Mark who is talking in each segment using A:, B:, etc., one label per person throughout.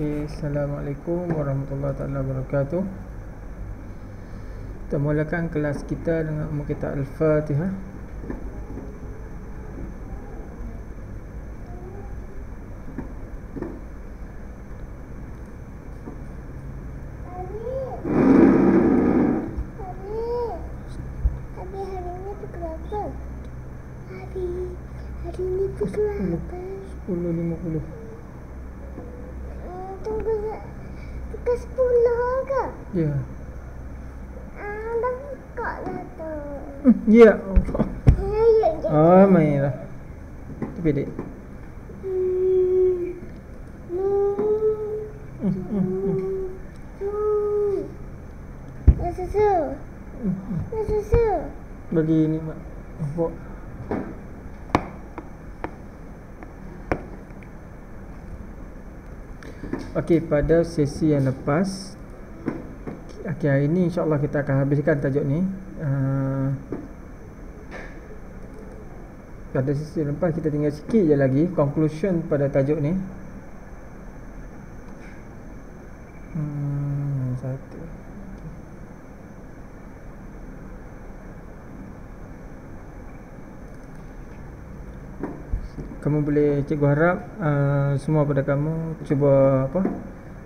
A: Okey, Assalamualaikum warahmatullahi taala wabarakatuh. Kita mulakan kelas kita dengan umur kita Al-Fatihah.
B: Hari ini pukul berapa?
A: 10.50.
B: Tunggu pukul 10 ke?
A: Ya.
B: Dah buka lah tu.
A: Ya.
B: Ya.
A: Oh, mainlah. Tapi dek.
B: Susu. Susu.
A: Bagi ni mak. Bawa. Okey, pada sesi yang lepas, hari ini insya-Allah kita akan habiskan tajuk ni. Pada sesi yang lepas kita tinggal sikit je lagi conclusion pada tajuk ni. Satu. Kamu boleh, cikgu harap semua pada kamu cuba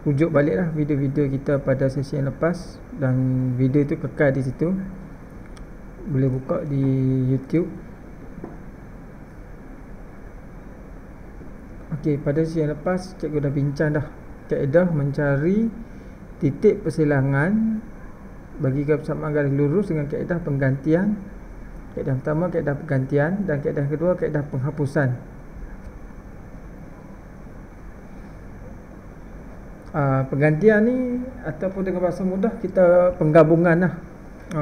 A: rujuk baliklah video-video kita pada sesi yang lepas, dan video itu kekal di situ. Boleh buka di YouTube. Okey, pada sesi yang lepas cikgu dah bincang dah kaedah mencari titik persilangan bagi persamaan garis lurus dengan kaedah penggantian. Kaedah pertama kaedah penggantian, dan kaedah kedua kaedah penghapusan. Penggantian ni ataupun dengan bahasa mudah kita penggabungan lah.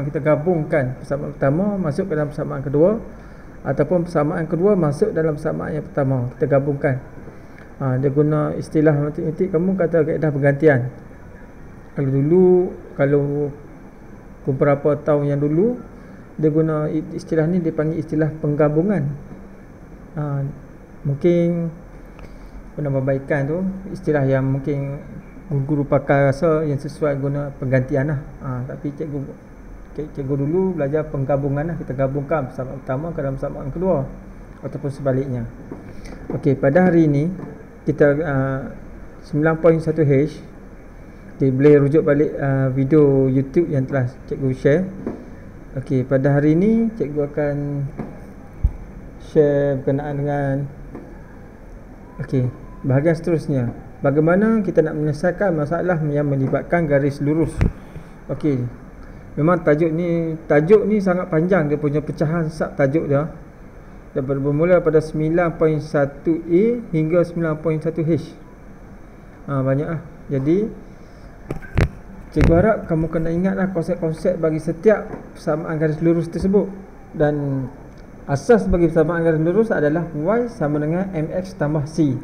A: Kita gabungkan persamaan pertama masuk ke dalam persamaan kedua, ataupun persamaan kedua masuk dalam persamaan yang pertama, kita gabungkan. Dia guna istilah matematik, kamu kata kaedah penggantian. Kalau beberapa tahun yang dulu dia guna istilah ni, dia panggil istilah penggabungan. Mungkin penambahbaikan tu istilah yang mungkin guru pakar rasa yang sesuai guna penggantian lah. Tapi cikgu dulu belajar penggabungan lah. Kita gabungkan persamaan pertama ke dalam persamaan kedua, ataupun sebaliknya. Okey, pada hari ini kita 9.1H. Okay, boleh rujuk balik video YouTube yang telah cikgu share. Okey, pada hari ini cikgu akan share berkenaan dengan bahagian seterusnya, bagaimana kita nak menyelesaikan masalah yang melibatkan garis lurus. Okey, memang tajuk ni sangat panjang, dia punya pecahan sub tajuk dia. Bermula pada 9.1A hingga 9.1H. Banyaklah. Jadi cikgu harap kamu kena ingatlah konsep-konsep bagi setiap persamaan garis lurus tersebut. Dan asas bagi persamaan garis lurus adalah Y sama dengan MX tambah C.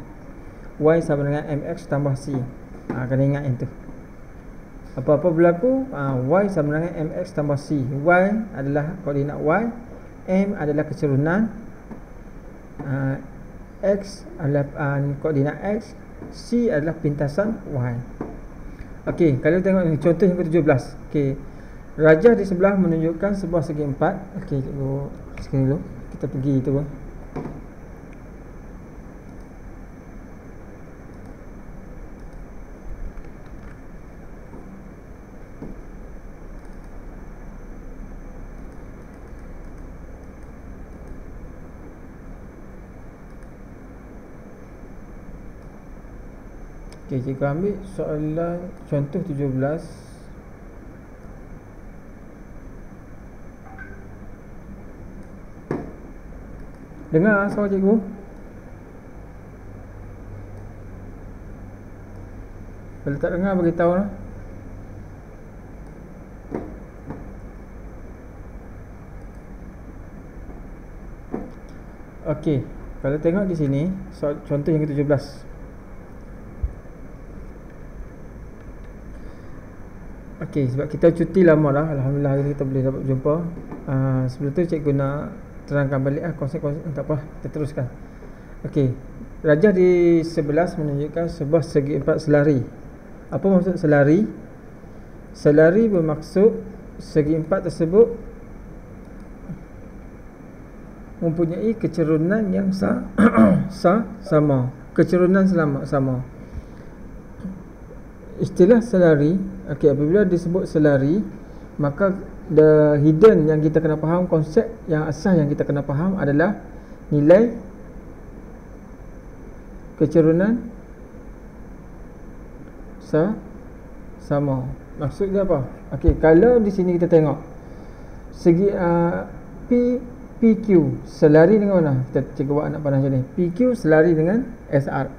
A: Y sama dengan MX tambah C. Kena ingat itu. Apa-apa berlaku, Y sama dengan MX tambah C. Y adalah koordinat Y, M adalah keserunan, X adalah koordinat X, C adalah pintasan Y. Okey, kalau tengok ni contoh yang ke-17. Okey, rajah di sebelah menunjukkan sebuah segi empat. Okey, cikgu sekali dulu kita pergi tu. Okey, cikgu ambil soalan contoh 17. Dengar suara cikgu. Kalau tak dengar beritahu lah. Okey, kalau tengok di sini soal contoh yang ke-17. Okey, sebab kita cuti lama dah, alhamdulillah hari ni kita boleh dapat berjumpa. Sebelum tu cikgu nak terangkan balik konsep-konsep. Tak apa, kita teruskan. Okey, Rajah di 11 menunjukkan sebuah segi empat selari. Apa maksud selari? Selari bermaksud segi empat tersebut mempunyai kecerunan yang sama. Kecerunan sama. Istilah selari, apabila disebut selari, maka the hidden yang kita kena faham, konsep yang asas yang kita kena faham adalah nilai kecerunan sama. Maksudnya apa? Kalau di sini kita tengok segi PQ selari dengan mana? Kita cikgu buat anak panah macam ni. PQ selari dengan SR.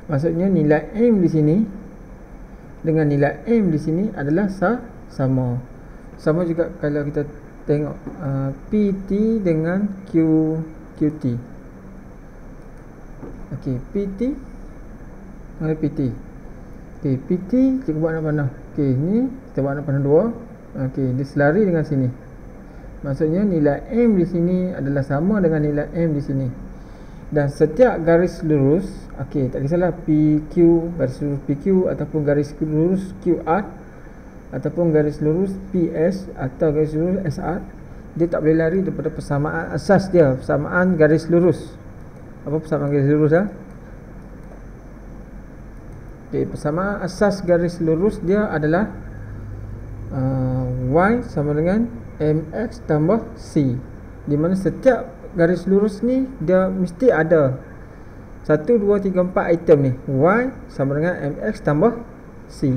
A: Maksudnya nilai M di sini dengan nilai M di sini adalah sama. Sama juga kalau kita tengok PT dengan QT. PT dengan PT. PT kita buat anak panah. Ni kita buat anak panah 2. Dia selari dengan sini. Maksudnya nilai M di sini adalah sama dengan nilai M di sini. Dan setiap garis lurus, tak kisahlah PQ, garis lurus PQ ataupun garis lurus QR ataupun garis lurus PS atau garis lurus SR, dia tak boleh lari daripada persamaan asas dia, persamaan garis lurus. Apa persamaan garis lurus dah? Persamaan asas garis lurus dia adalah Y sama dengan MX tambah C, di mana setiap garis lurus ni dia mesti ada 1, 2, 3, 4 item ni. Y sama dengan MX tambah C.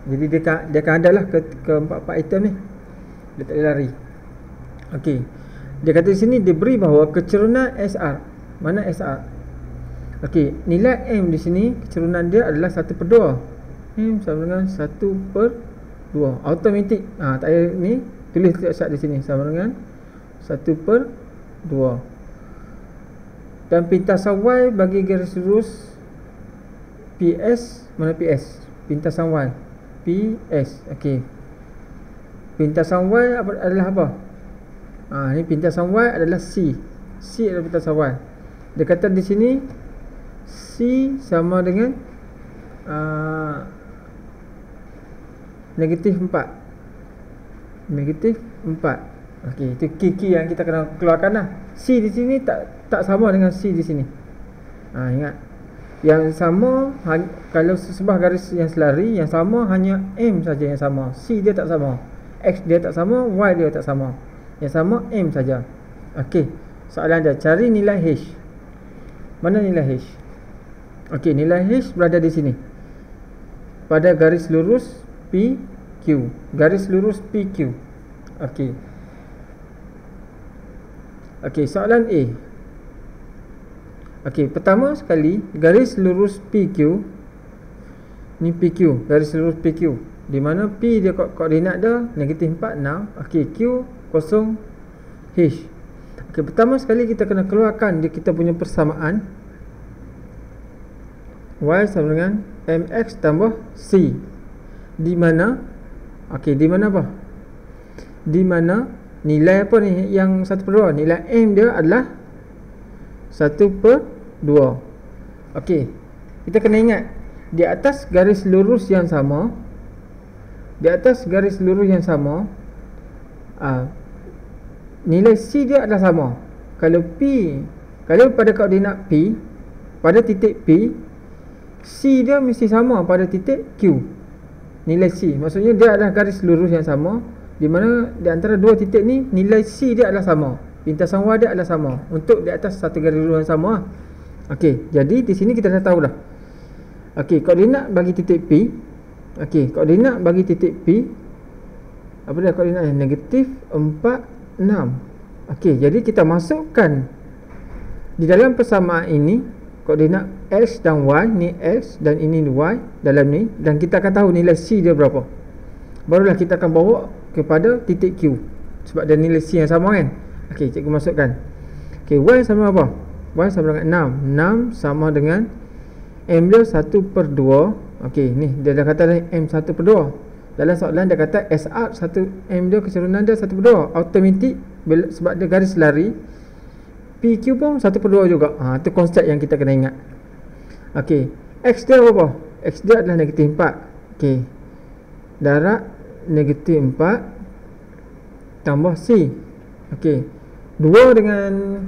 A: Jadi dia akan ada lah ke 4 item ni. Dia tak boleh lari. Dia kata di sini dia beri bahawa kecerunan SR. Mana SR? Nilai M di sini kecerunan dia adalah 1/2. M sama dengan 1/2. Automatik. Tak payah ni tulis sat di sini sama dengan 1/2. Dan pintasan Y bagi garis lurus PS, mana PS? Pintasan Y PS. Pintasan Y adalah apa? Ni pintasan Y adalah C. C adalah pintasan Y. Dia kata di sini C sama dengan negatif 4. Negatif 4. Itu key yang kita kena keluarkan lah. C di sini tak sama dengan C di sini. Ingat. Yang sama kalau sebuah garis yang selari, yang sama hanya M saja yang sama. C dia tak sama. X dia tak sama, Y dia tak sama. Yang sama M saja. Soalan dia, cari nilai H. Mana nilai H? Nilai H berada di sini. Pada garis lurus PQ. Garis lurus PQ. Soalan A. Pertama sekali garis lurus PQ. Ni PQ, garis lurus PQ. Di mana P dia koordinat dia negatif 4, 6. Q, kosong, H. Pertama sekali kita kena keluarkan kita punya persamaan. Y sama dengan MX tambah C. Di mana? Di mana apa? Di mana nilai apa ni yang 1/2? Nilai M dia adalah 1/2. Kita kena ingat di atas garis lurus yang sama, nilai C dia adalah sama. Kalau pada koordinat P, pada titik P, C dia mesti sama pada titik Q. Nilai C maksudnya dia adalah garis lurus yang sama, di mana di antara dua titik ni nilai C dia adalah sama, pintasan Y dia adalah sama untuk di atas satu garis lurus yang sama. Jadi di sini kita dah tahu dah. Koordinat bagi titik P. Koordinat bagi titik P apa dia koordinatnya? Negatif 4, 6. Jadi kita masukkan di dalam persamaan ini koordinat X dan Y, ni X dan ini Y dalam ni, dan kita akan tahu nilai C dia berapa. Barulah kita akan bawa kepada titik Q, sebab dia nilai C yang sama kan. Cikgu masukkan. Y sama apa? Y sama dengan 6. 6 sama dengan M dia 1/2. Ni dia dah kata dah M 1/2. Dalam soalan dia kata SR 1 M dia kecerunan dia 1/2. Automatik sebab dia garis lari, PQ pun 1/2 juga. Itu konsep yang kita kena ingat. Okey, X dia apa? X dia adalah negatif 4. Okey, darab negatif 4 tambah C. Okey, 2 dengan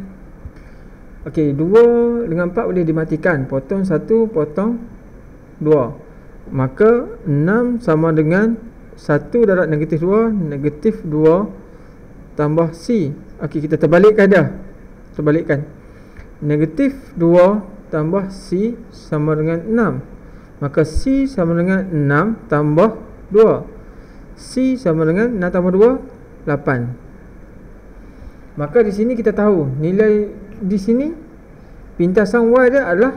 A: 4 boleh dimatikan. Potong 1, potong 2. Maka 6 sama dengan 1 darab negatif 2, negatif 2 tambah C. Okey, kita terbalikkan dah. Terbalikkan. Negatif 2 tambah C sama dengan 6. Maka C sama dengan 6 tambah 2. C sama dengan 6 tambah 2, 8. Maka di sini kita tahu nilai di sini pintasan Y dia adalah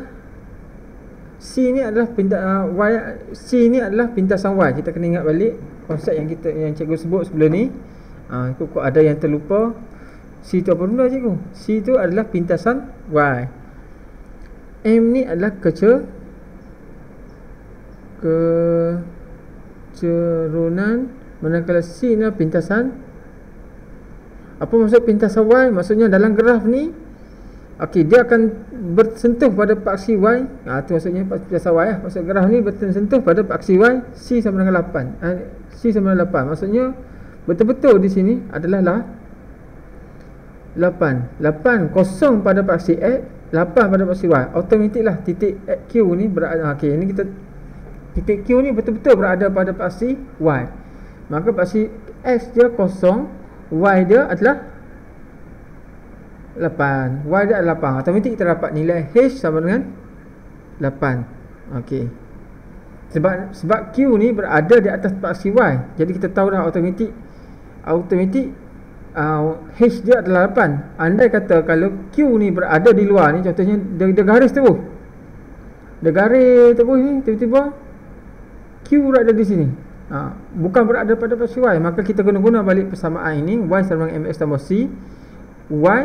A: C ni adalah C ni adalah pintasan Y. Kita kena ingat balik konsep yang cikgu sebut sebelum ni. Kok ada yang terlupa. C tu apa benda cikgu? C tu adalah pintasan Y. M ni adalah kecerunan, manakala C ni adalah pintasan. Apa maksud pintasan Y? Maksudnya dalam graf ni, okey, dia akan bersentuh pada paksi Y. Tu maksudnya pintasan Y lah. Maksud graf ni bersentuh pada paksi Y. C sama dengan 8. C sama dengan 8. Maksudnya betul-betul di sini adalah 8 kosong pada paksi X, 8 pada paksi Y. Automatik lah titik Q ni berada. Okey, ini kita titik Q ni betul-betul berada pada paksi Y. Maka paksi X dia kosong, Y dia adalah 8. Y dia adalah 8. Automatik kita dapat nilai H sama dengan 8. Okey. Sebab Q ni berada di atas paksi Y. Jadi kita tahu dah automatik H dia adalah 8. Andai kata kalau Q ni berada di luar ni, contohnya dia garis tebuh. Dia garis tebuh ni, tiba-tiba Q berada di sini. Bukan berada pada paksi Y. Maka kita guna balik persamaan ini. Y sama dengan MX tambah C. Y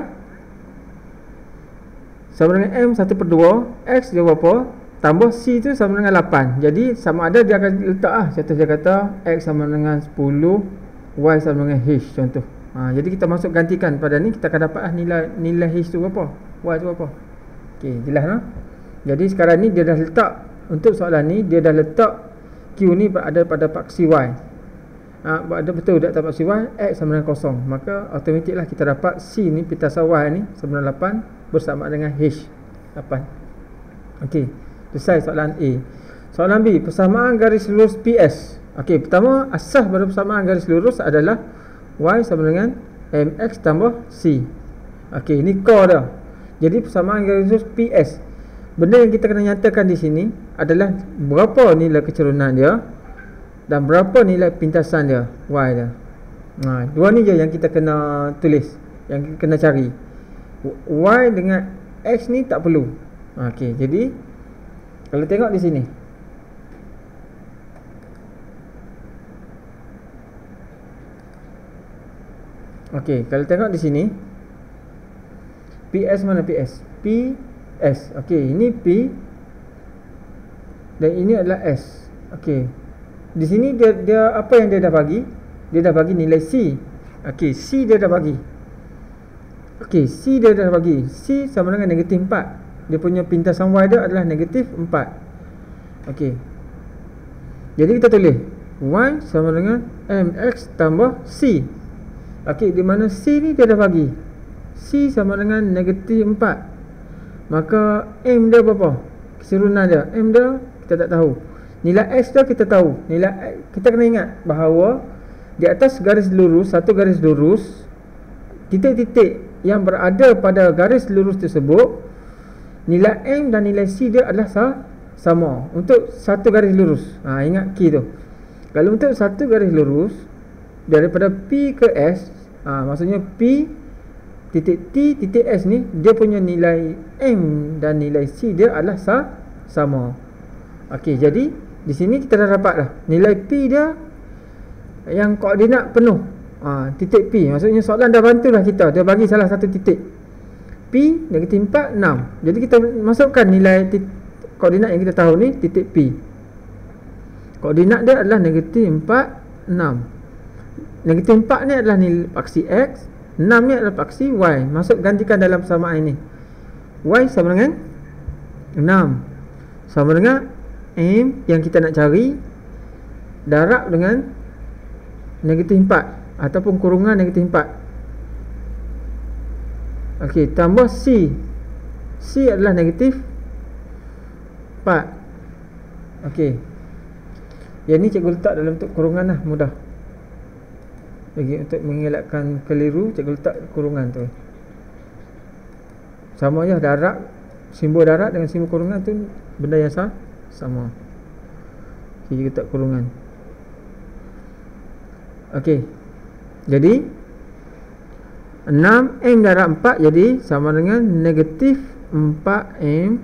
A: sama dengan M 1/2. X dia berapa? Tambah C tu sama dengan 8. Jadi sama ada dia akan letak contoh dia kata X sama dengan 10, Y sama dengan H contoh. Jadi kita masuk gantikan pada ni, kita akan dapat nilai H tu berapa, Y tu berapa. Okey, jelas tak? Jadi sekarang ni dia dah letak, untuk soalan ni dia dah letak Q ni berada pada paksi Y. Berada betul dah atas paksi Y, X sama dengan 0. Maka automatik lah kita dapat C ni pintasan Y ni sama dengan 8 bersama dengan H 8. Okey, selesai soalan A. Soalan B, persamaan garis lurus PS. Okey, pertama asas pada persamaan garis lurus adalah Y sama dengan MX tambah C. Okey, ini core dah. Jadi persamaan garis lurus PS. Benda yang kita kena nyatakan di sini adalah berapa nilai kecerunan dia dan berapa nilai pintasan dia, Y dia. Dua ni je yang kita kena tulis, yang kita kena cari. Y dengan X ni tak perlu. Okey, jadi kalau tengok di sini, okey, kalau tengok di sini, PS mana PS? PS. Okey, ini P dan ini adalah S. Okey. Di sini dia apa yang dia dah bagi? Dia dah bagi nilai C. Okey, C dia dah bagi. Okey, C dia dah bagi. C sama dengan negatif 4. Dia punya pintasan Y dia adalah negatif 4. Okey. Jadi kita tulis Y sama dengan MX tambah C. Okey, di mana C ni dia dah bagi. C sama dengan negatif 4. Maka M dia berapa? Keserunan dia. M dia kita tak tahu. Nilai X dia kita tahu. Kita kena ingat bahawa di atas garis lurus, satu garis lurus, titik-titik yang berada pada garis lurus tersebut, nilai M dan nilai C dia adalah sama untuk satu garis lurus. Ingat key tu. Kalau untuk satu garis lurus daripada P ke S, maksudnya P titik T titik S ni, dia punya nilai M dan nilai C dia adalah sama. Okey, jadi di sini kita dah dapat dah nilai P dia yang koordinat penuh. Titik P, maksudnya soalan dah bantu dah kita. Dia bagi salah satu titik P negatif 4, 6. Jadi kita masukkan nilai koordinat yang kita tahu ni, titik P. Koordinat dia adalah negatif 4, 6. Negatif 4 ni adalah nilai paksi X, 6 ni adalah paksi Y. Masuk gantikan dalam persamaan ini. Y sama dengan 6 sama dengan M yang kita nak cari darab dengan negatif 4 ataupun kurungan negatif 4. Okey, tambah C. C adalah negatif 4. Okey. Yang ni cikgu letak dalam bentuk kurungan lah, mudah. Bagi untuk mengelakkan keliru, cikgu letak kurungan tu. Sama je darab, simbol darab dengan simbol kurungan tu benda yang sama. Okey, cikgu letak kurungan. Okey. Jadi 6M darab 4 jadi sama dengan negatif 4M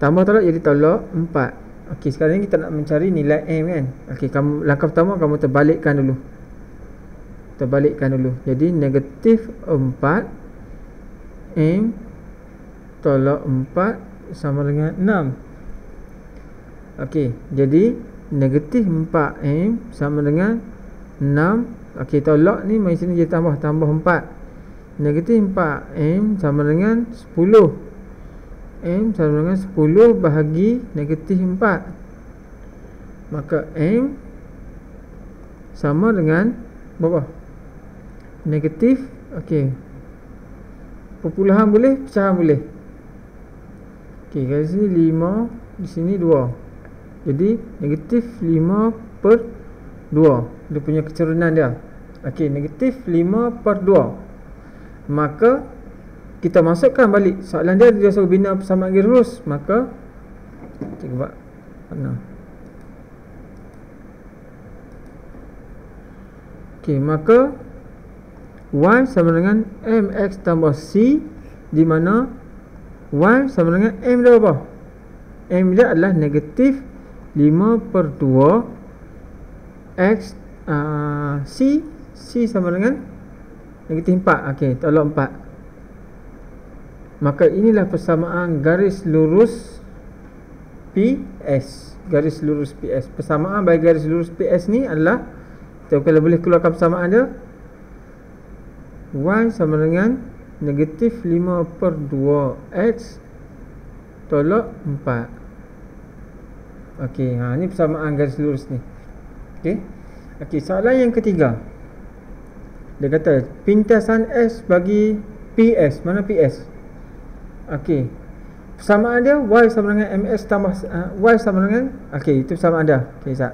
A: tambah tolak jadi tolak 4. Okey, sekarang ni kita nak mencari nilai M kan. Okey, langkah pertama kamu terbalikkan dulu. Jadi negatif 4M tolak 4 sama dengan 6. Okey, jadi negatif 4M sama dengan 6. Okey, tolak ni mari sini jadi tambah 4. Negatif 4M sama dengan 10. M sama dengan 10 bahagi negatif 4. Maka M sama dengan berapa? Negatif. Okey, perpuluhan boleh, pecahan boleh. Okey, kat sini 5, di sini 2. Jadi negatif 5/2. Dia punya kecerunan dia. Okey, negatif 5/2. Maka kita masukkan balik. Soalan dia suruh bina persamaan garis lurus. Maka cikgu buat mana? Okey, maka Y sama dengan MX tambah C, di mana Y sama dengan M dia apa? M dia adalah negatif 5/2 X C. C sama dengan negatif 4. Okey, tolak 4. Maka inilah persamaan garis lurus PS. Garis lurus PS. Persamaan bagi garis lurus PS ni adalah, kita kalau boleh keluarkan persamaan dia, Y sama dengan negatif 5/2 X tolak 4. Okey, ni persamaan garis lurus ni. Okey, soalan yang ketiga. Dia kata pintasan S bagi PS. Mana PS? Okey, persamaan dia Y sama dengan MS tambah Y sama dengan, okey, itu persamaan dia. Okey, Zat,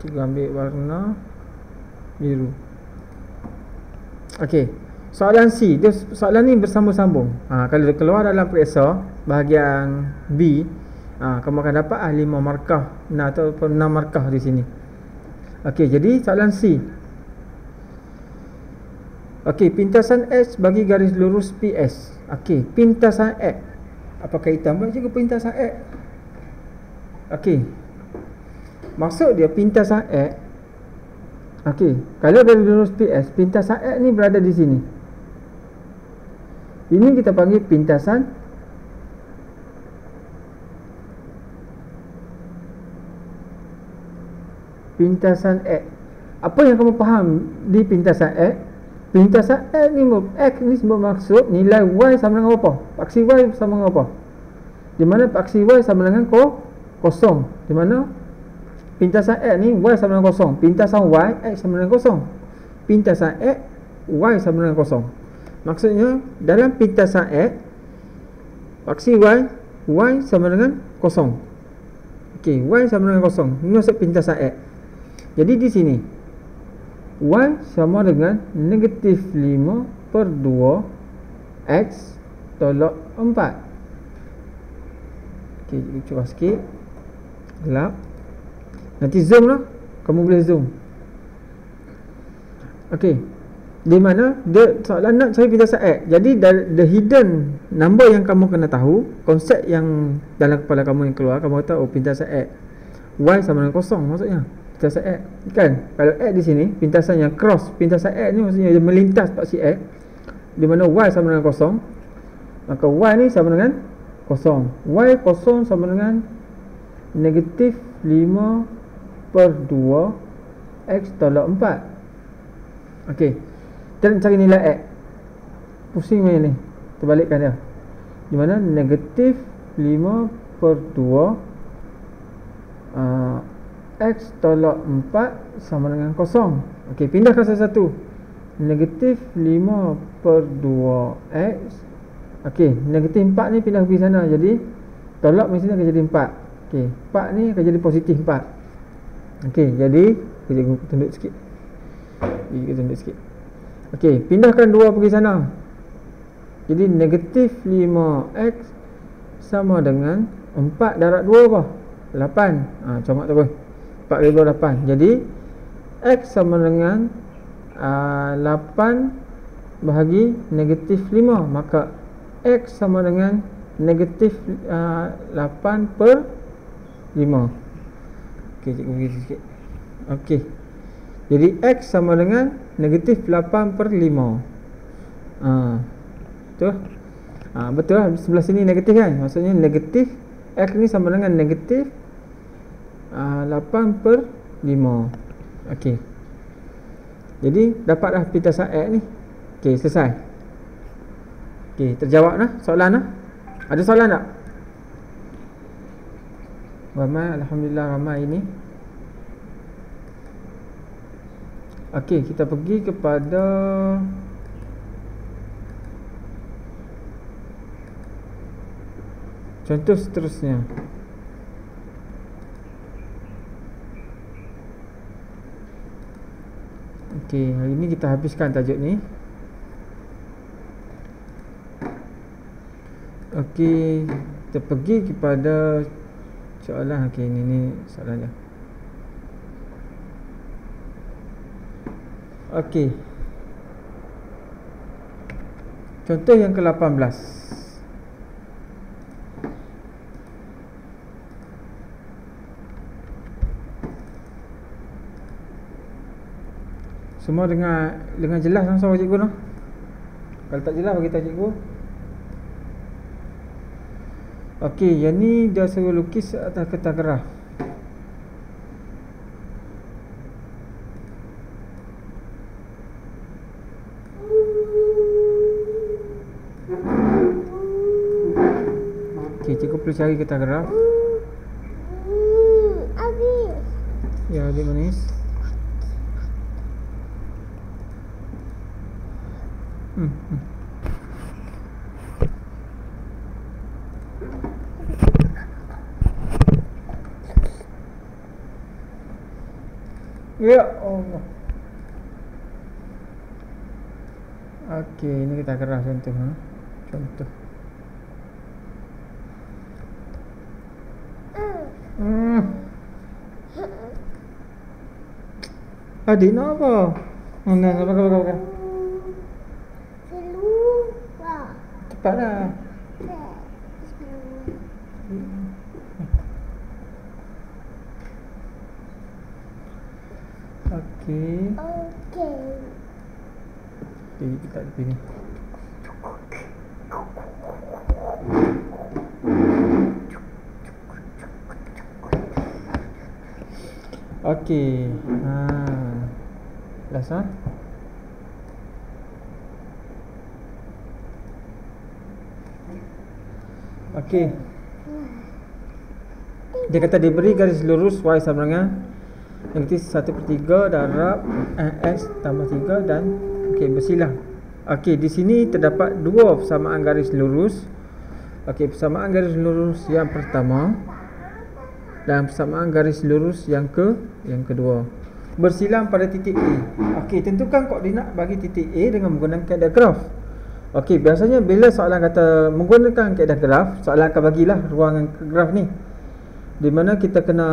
A: cikgu ambil warna biru. Okey, soalan C. Soalan ni bersambung-sambung. Kalau dia keluar dalam periksa bahagian B, kamu akan dapat 5 markah ataupun 6 markah di sini. Okey, jadi soalan C. Okey, pintasan S bagi garis lurus PS. Okey, pintasan X. Apa kaitan buat cikgu pintasan X? Okey, maksud dia pintasan X. Okey, kalau garis lurus PS, pintasan X ni berada di sini. Ini kita panggil pintasan X. Apa yang kamu faham di pintasan X? Pintasan X ni bermaksud nilai Y sama dengan apa? Paksi Y sama dengan apa? Di mana paksi Y sama dengan kosong. Di mana pintasan X ni Y sama dengan kosong. Pintasan Y, X sama dengan kosong. Pintasan X, Y sama dengan kosong. Maksudnya dalam pintasan X, paksi Y sama dengan kosong. Okey, Y sama dengan kosong. Ini maksud pintasan X. Jadi di sini Y sama dengan negatif 5/2 X tolak 4. Okey, cuba sikit. Gelap. Nanti zoom lah. Kamu boleh zoom. Okey, di mana dia soalan nak cari pintasan X. Jadi the hidden number yang kamu kena tahu, konsep yang dalam kepala kamu yang keluar, kamu tahu pintasan X, Y sama dengan kosong maksudnya. Pintasan X kan, kalau X di sini pintasan yang cross, pintasan X ni maksudnya dia melintas paksi X, di mana Y sama dengan kosong, maka Y ni sama dengan kosong. Y kosong sama dengan negatif 5/2 X tolak 4. Okey. Kita nak cari nilai X. Pusing main ni. Terbalikkan dia. Di mana negatif 5 per 2 X tolak 4 sama dengan kosong. Okey, pindahkan satu-satu. Negatif 5 per 2 X. Okey, negatif 4 ni pindah pergi sana. Jadi tolak mesti akan jadi 4. Okey, 4 ni akan jadi positif 4. Okey, jadi kita tunduk sikit. Kita tunduk sikit. Okey, pindahkan 2 pergi sana. Jadi negatif 5X sama dengan 4 darab 2 apa? 8. Comak tu pun 4 kali 2 8. Jadi X sama dengan 8 bahagi negatif 5. Maka X sama dengan negatif 8 per 5. Okey, cikgu bagi sikit. Okey, jadi X sama dengan negatif 8 per 5. Betul? Betul lah, sebelah sini negatif kan. Maksudnya negatif X ni sama dengan negatif 8 per 5. Okey, jadi dapatlah pintasan X ni. Okey, selesai. Okey, terjawab dah soalan dah. Ada soalan tak? Ramai, alhamdulillah ramai ini. Okey, kita pergi kepada contoh seterusnya. Okey, hari ini kita habiskan tajuk ni. Okey, kita pergi kepada soalan. Okey, ini soalan dia. Okey, contoh yang ke-18. Semua dengan jelas langsung cikgu noh. Kalau tak jelas bagi tahu cikgu. Okey, yang ni dia suruh lukis atas kertas graf. Okey, cikgu perlu cari kertas graf.
B: Habis.
A: Ya, adik manis. Ya Allah. Okey, ini kita kerah contoh. Contoh. Adik nak apa? Mana apa?
B: Selupa.
A: Cepatlah. Okey.
B: Okey.
A: Jadi kita ada sini. Okey. Last ah. Okey. Dia kata diberi garis lurus Y sama dengan negatif 1/3 darab X tambah 3 dan okey, bersilang. Okey, di sini terdapat dua persamaan garis lurus. Okey, persamaan garis lurus yang pertama dan persamaan garis lurus yang kedua bersilang pada titik A. Okey, tentukan koordinat bagi titik A dengan menggunakan kaedah graf. Okey, biasanya bila soalan kata menggunakan kaedah graf, soalan akan bagilah ruangan graf ni, di mana kita kena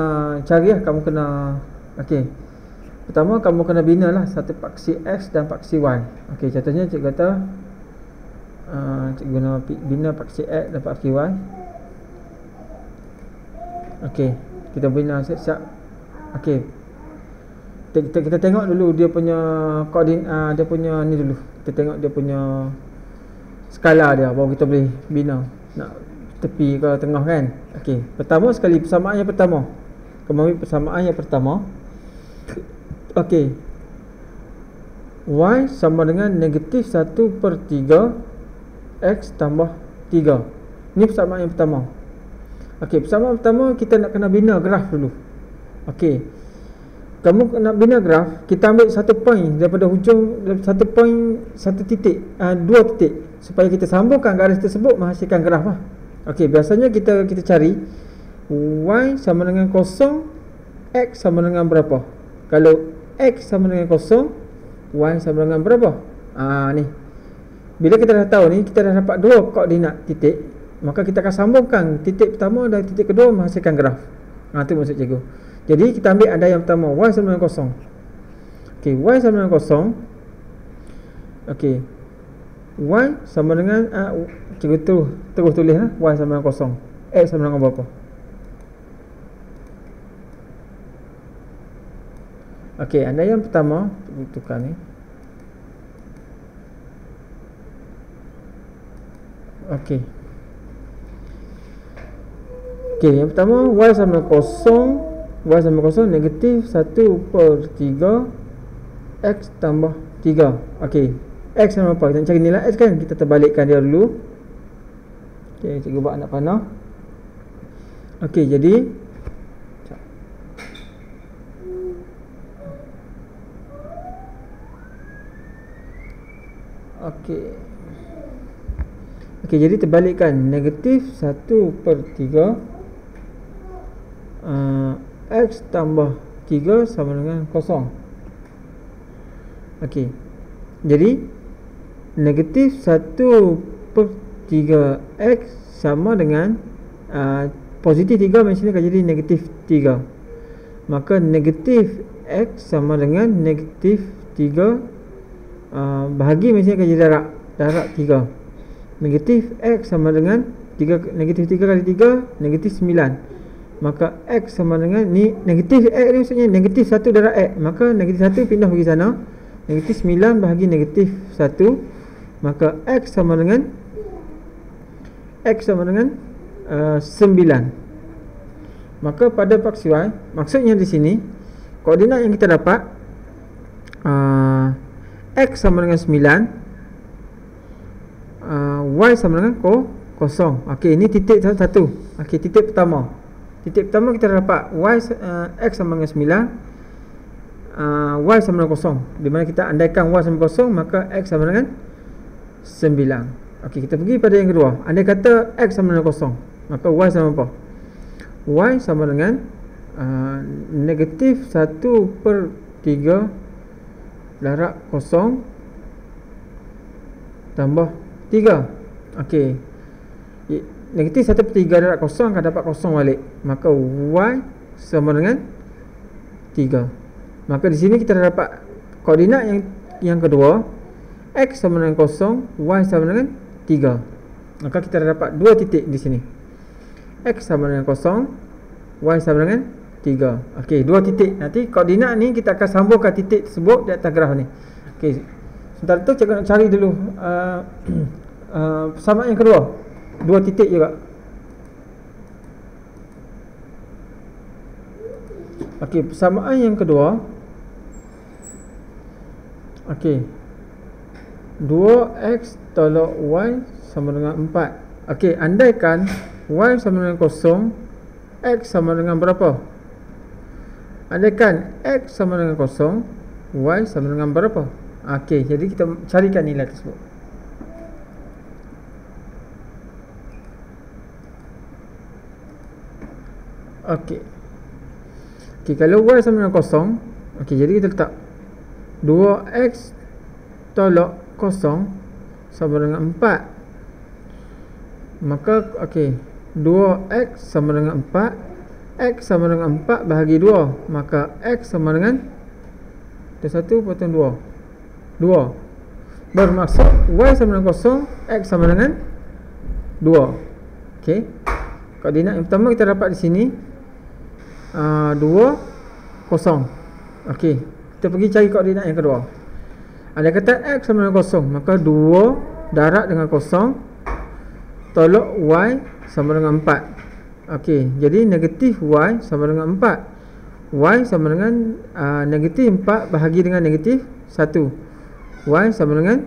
A: cari kamu kena. Okey, pertama kamu kena bina lah satu paksi X dan paksi Y. Okey, contohnya cikgu kata cikgu guna bina paksi X dan paksi Y. Okey, kita bina siap-siap. Okey, kita tengok dulu dia punya koordinat, dia punya ni dulu. Kita tengok dia punya skala dia, baru kita boleh bina nak tepi ke tengah kan. Okey, pertama sekali persamaan yang pertama. Kembali persamaan yang pertama. Okey, Y sama dengan negatif 1/3 X tambah 3. Ini persamaan yang pertama. Okey, persamaan pertama kita nak kena bina graf dulu. Okey, kamu nak bina graf, kita ambil satu point daripada hujung, satu point, satu titik, dua titik, supaya kita sambungkan garis tersebut menghasilkan graf lah. Okey, biasanya kita cari Y sama dengan 0, X sama dengan berapa. Kalau X sama dengan 0, Y sama dengan berapa? Ni. Bila kita dah tahu ni, kita dah dapat dua koordinat titik, maka kita akan sambungkan titik pertama dan titik kedua menghasilkan graf. Itu maksud cikgu. Jadi kita ambil ada yang pertama, Y sama dengan 0. Okey, Y sama dengan 0. Okey, Y sama dengan cikgu terus tulis lah, Y sama dengan 0. X sama dengan berapa? Okey, anda yang pertama tukar ni. Okey. Okey, yang pertama Y sama dengan 0. Y sama dengan 0 negatif 1/3 X tambah 3. Okey, X sama apa? Kita nak cari nilai X kan? Kita terbalikkan dia dulu. Okey, cikgu buat anak panah. Okey, jadi Okey, jadi terbalikkan negatif 1/3 X tambah 3 sama dengan 0. Okey, jadi negatif 1/3 X sama dengan positif 3 macam ni akan jadi negatif 3. Maka negatif X sama dengan negatif 3 bahagi macam ni akan jadi darab 3. Negatif X sama dengan 3, negatif 3 kali 3 negatif 9. Maka X sama dengan ni, negatif X ni maksudnya negatif 1 darab X. Maka negatif 1 pindah pergi sana, negatif 9 bahagi negatif 1. Maka X sama dengan 9. Maka pada paksi Y, maksudnya di sini koordinat yang kita dapat X sama dengan 9, Y sama dengan 0. Okey, ini titik satu. Okey, titik pertama. Titik pertama kita dapat X sama dengan 9, Y sama dengan 0. Di mana kita andaikan Y sama dengan 0, maka X sama dengan 9. Okey, kita pergi pada yang kedua. Andai kata X sama dengan 0, maka Y sama apa? Y sama dengan negatif 1/3 darab 0 tambah 3. Okey, negatif 1/3 darab 0 akan dapat 0 balik. Maka Y sama dengan 3. Maka di sini kita dah dapat koordinat yang kedua, X sama dengan 0, Y sama dengan 3. Maka kita dah dapat dua titik di sini. X sama dengan 0, Y sama dengan 3. Okey, dua titik. Nanti koordinat ni kita akan sambungkan titik tersebut di atas graf ni. Okey, sementara tu cikgu nak cari dulu persamaan yang kedua, dua titik juga. Okey, persamaan yang kedua. Okey, 2X tolak Y sama dengan 4. Okey, andaikan Y sama dengan 0, X sama dengan berapa? Andaikan X sama dengan 0, Y sama dengan berapa? Okey, jadi kita carikan nilai tersebut. Okey, kalau Y sama dengan 0, okey, jadi kita letak 2X tolak 0 sama dengan 4. Maka okey, 2X sama dengan 4, X sama dengan 4 bahagi 2. Maka X sama dengan 1 potong 2 bermaksud Y sama dengan 0, X sama dengan 2. Okey, koordinat yang pertama kita dapat di sini 2, 0. Okey, kita pergi cari koordinat yang kedua. Ada kata X sama dengan 0, maka 2 darab dengan 0 tolak Y sama dengan 4. Okey, jadi negatif Y sama dengan 4. Y sama dengan negatif 4 bahagi dengan negatif 1. Y sama dengan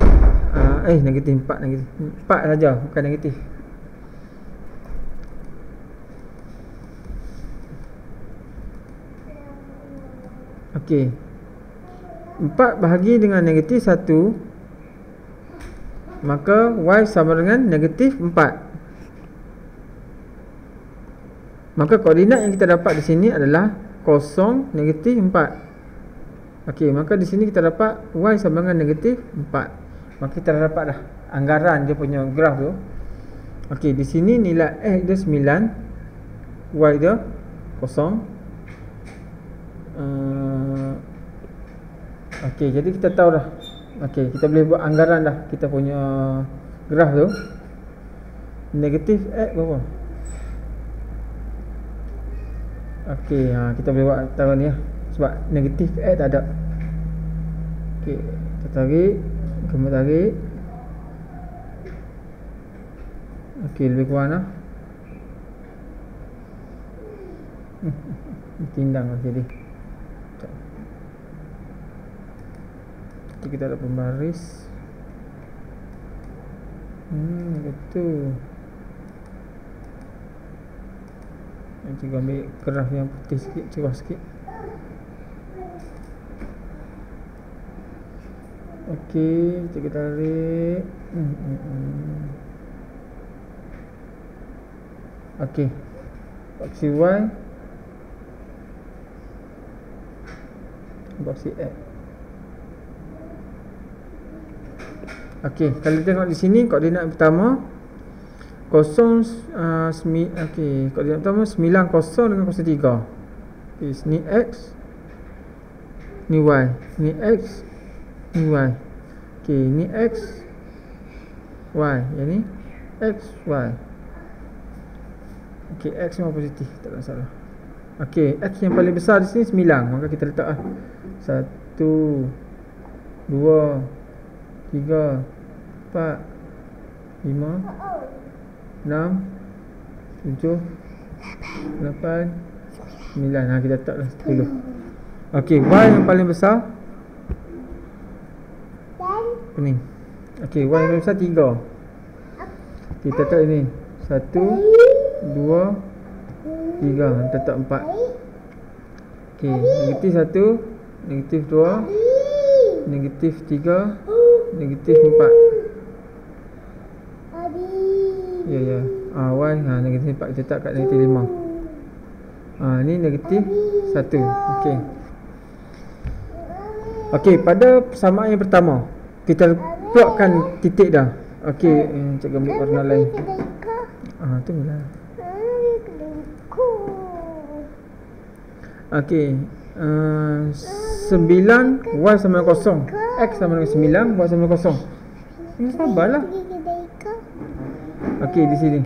A: negatif 4, negatif 4 saja, bukan negatif. Okey. 4 bahagi dengan negatif 1, maka Y sama dengan negatif 4. Maka koordinat yang kita dapat di sini adalah 0, negatif 4. Okey, maka di sini kita dapat Y sama dengan negatif 4. Maka kita dah dapat dah anggaran dia punya graf tu. Okey, di sini nilai X dia 9, Y dia 0. Okey, jadi kita tahu dah. Okey, kita boleh buat anggaran dah kita punya graf tu. Negatif X berapa? Okey, kita boleh buat tahu ni lah. Sebab negatif X tak ada. Okey, kita tarik, gambar tarik. Okey, lebih kurang lah. Tindang lah jadi. Kita ada pembaris. Betul. Nanti ambil graf yang putih sikit, cerah sikit. Okey, kita tarik. Okey. Aksi Y, aksi X. Okey, kalau tengok di sini koordinat pertama 0 okey, koordinat pertama 9 0 dengan 03. Okey, ni X, ni Y, ni X, ni Y. Okey, ni X, Y, yang ni X, Y. Okey, X memang positif, tak ada masalah. Okey, X yang paling besar di sini 9, maka kita letak 1 2 3 4 5 6 7 8 9. Kita letak dah 10. Okey, Y yang paling besar ni. Okey, Y yang paling besar 3. Kita letak ini 1 2 3, kita letak 4. Okey, negatif 1, negatif 2, negatif 3, negatif 4. Ya. Y negatif 4, kita letak kat negatif 5. Ni negatif 1. Okey. Okey, pada persamaan yang pertama kita plotkan titik dah. Okey, cikgu ambil warna lain. Tunggulah. Okey, 9 Y sama dengan 0, X sama dengan 9, Y sama dengan 0. Ini sabarlah. Okey, di sini.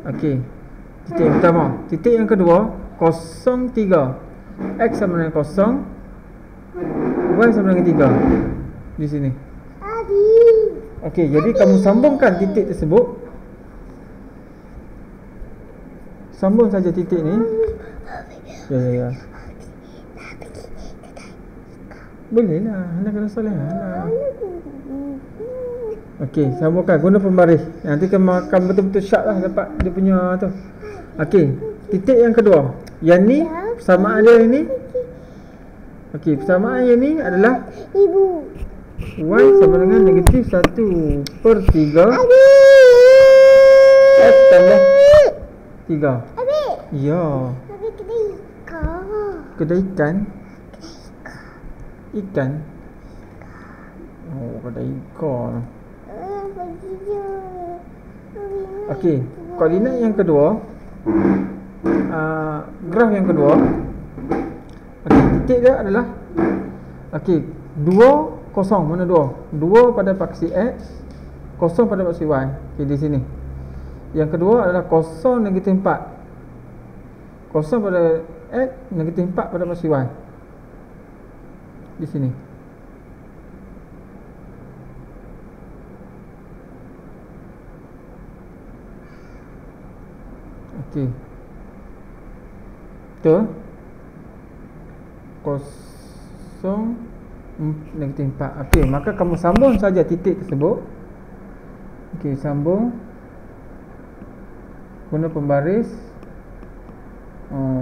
A: Okey, titik yang pertama. Titik yang kedua 03, X sama dengan 0, Y sama dengan 3. Di sini. Okey, jadi kamu sambungkan titik tersebut. Sambung saja titik ni. Ya. Boleh lah, anda kena soleh lah. Okey, sambungkan guna pembaris. Nanti kamu akan betul-betul syak lah dapat dia punya tu. Okey, titik yang kedua. Yang ni persamaan dia ni. Okey, persamaan yang ni adalah Y sama dengan negatif 1/3 X tambah 3. Ya. Kedai ikan. Ikan. Oh, kedai ikan. Okey, koordinat yang kedua, graf yang kedua. Okey, titik dia adalah okey, 2 0, mana 2? 2 pada paksi X, 0 pada paksi Y. Okey, di sini. Yang kedua adalah 0 negatif 4. 0 pada X, negatif 4 pada paksi Y. Di sini. Okey. Betul? 0 Negatif 4. Okey, maka kamu sambung saja titik tersebut. Okey, sambung guna pembaris.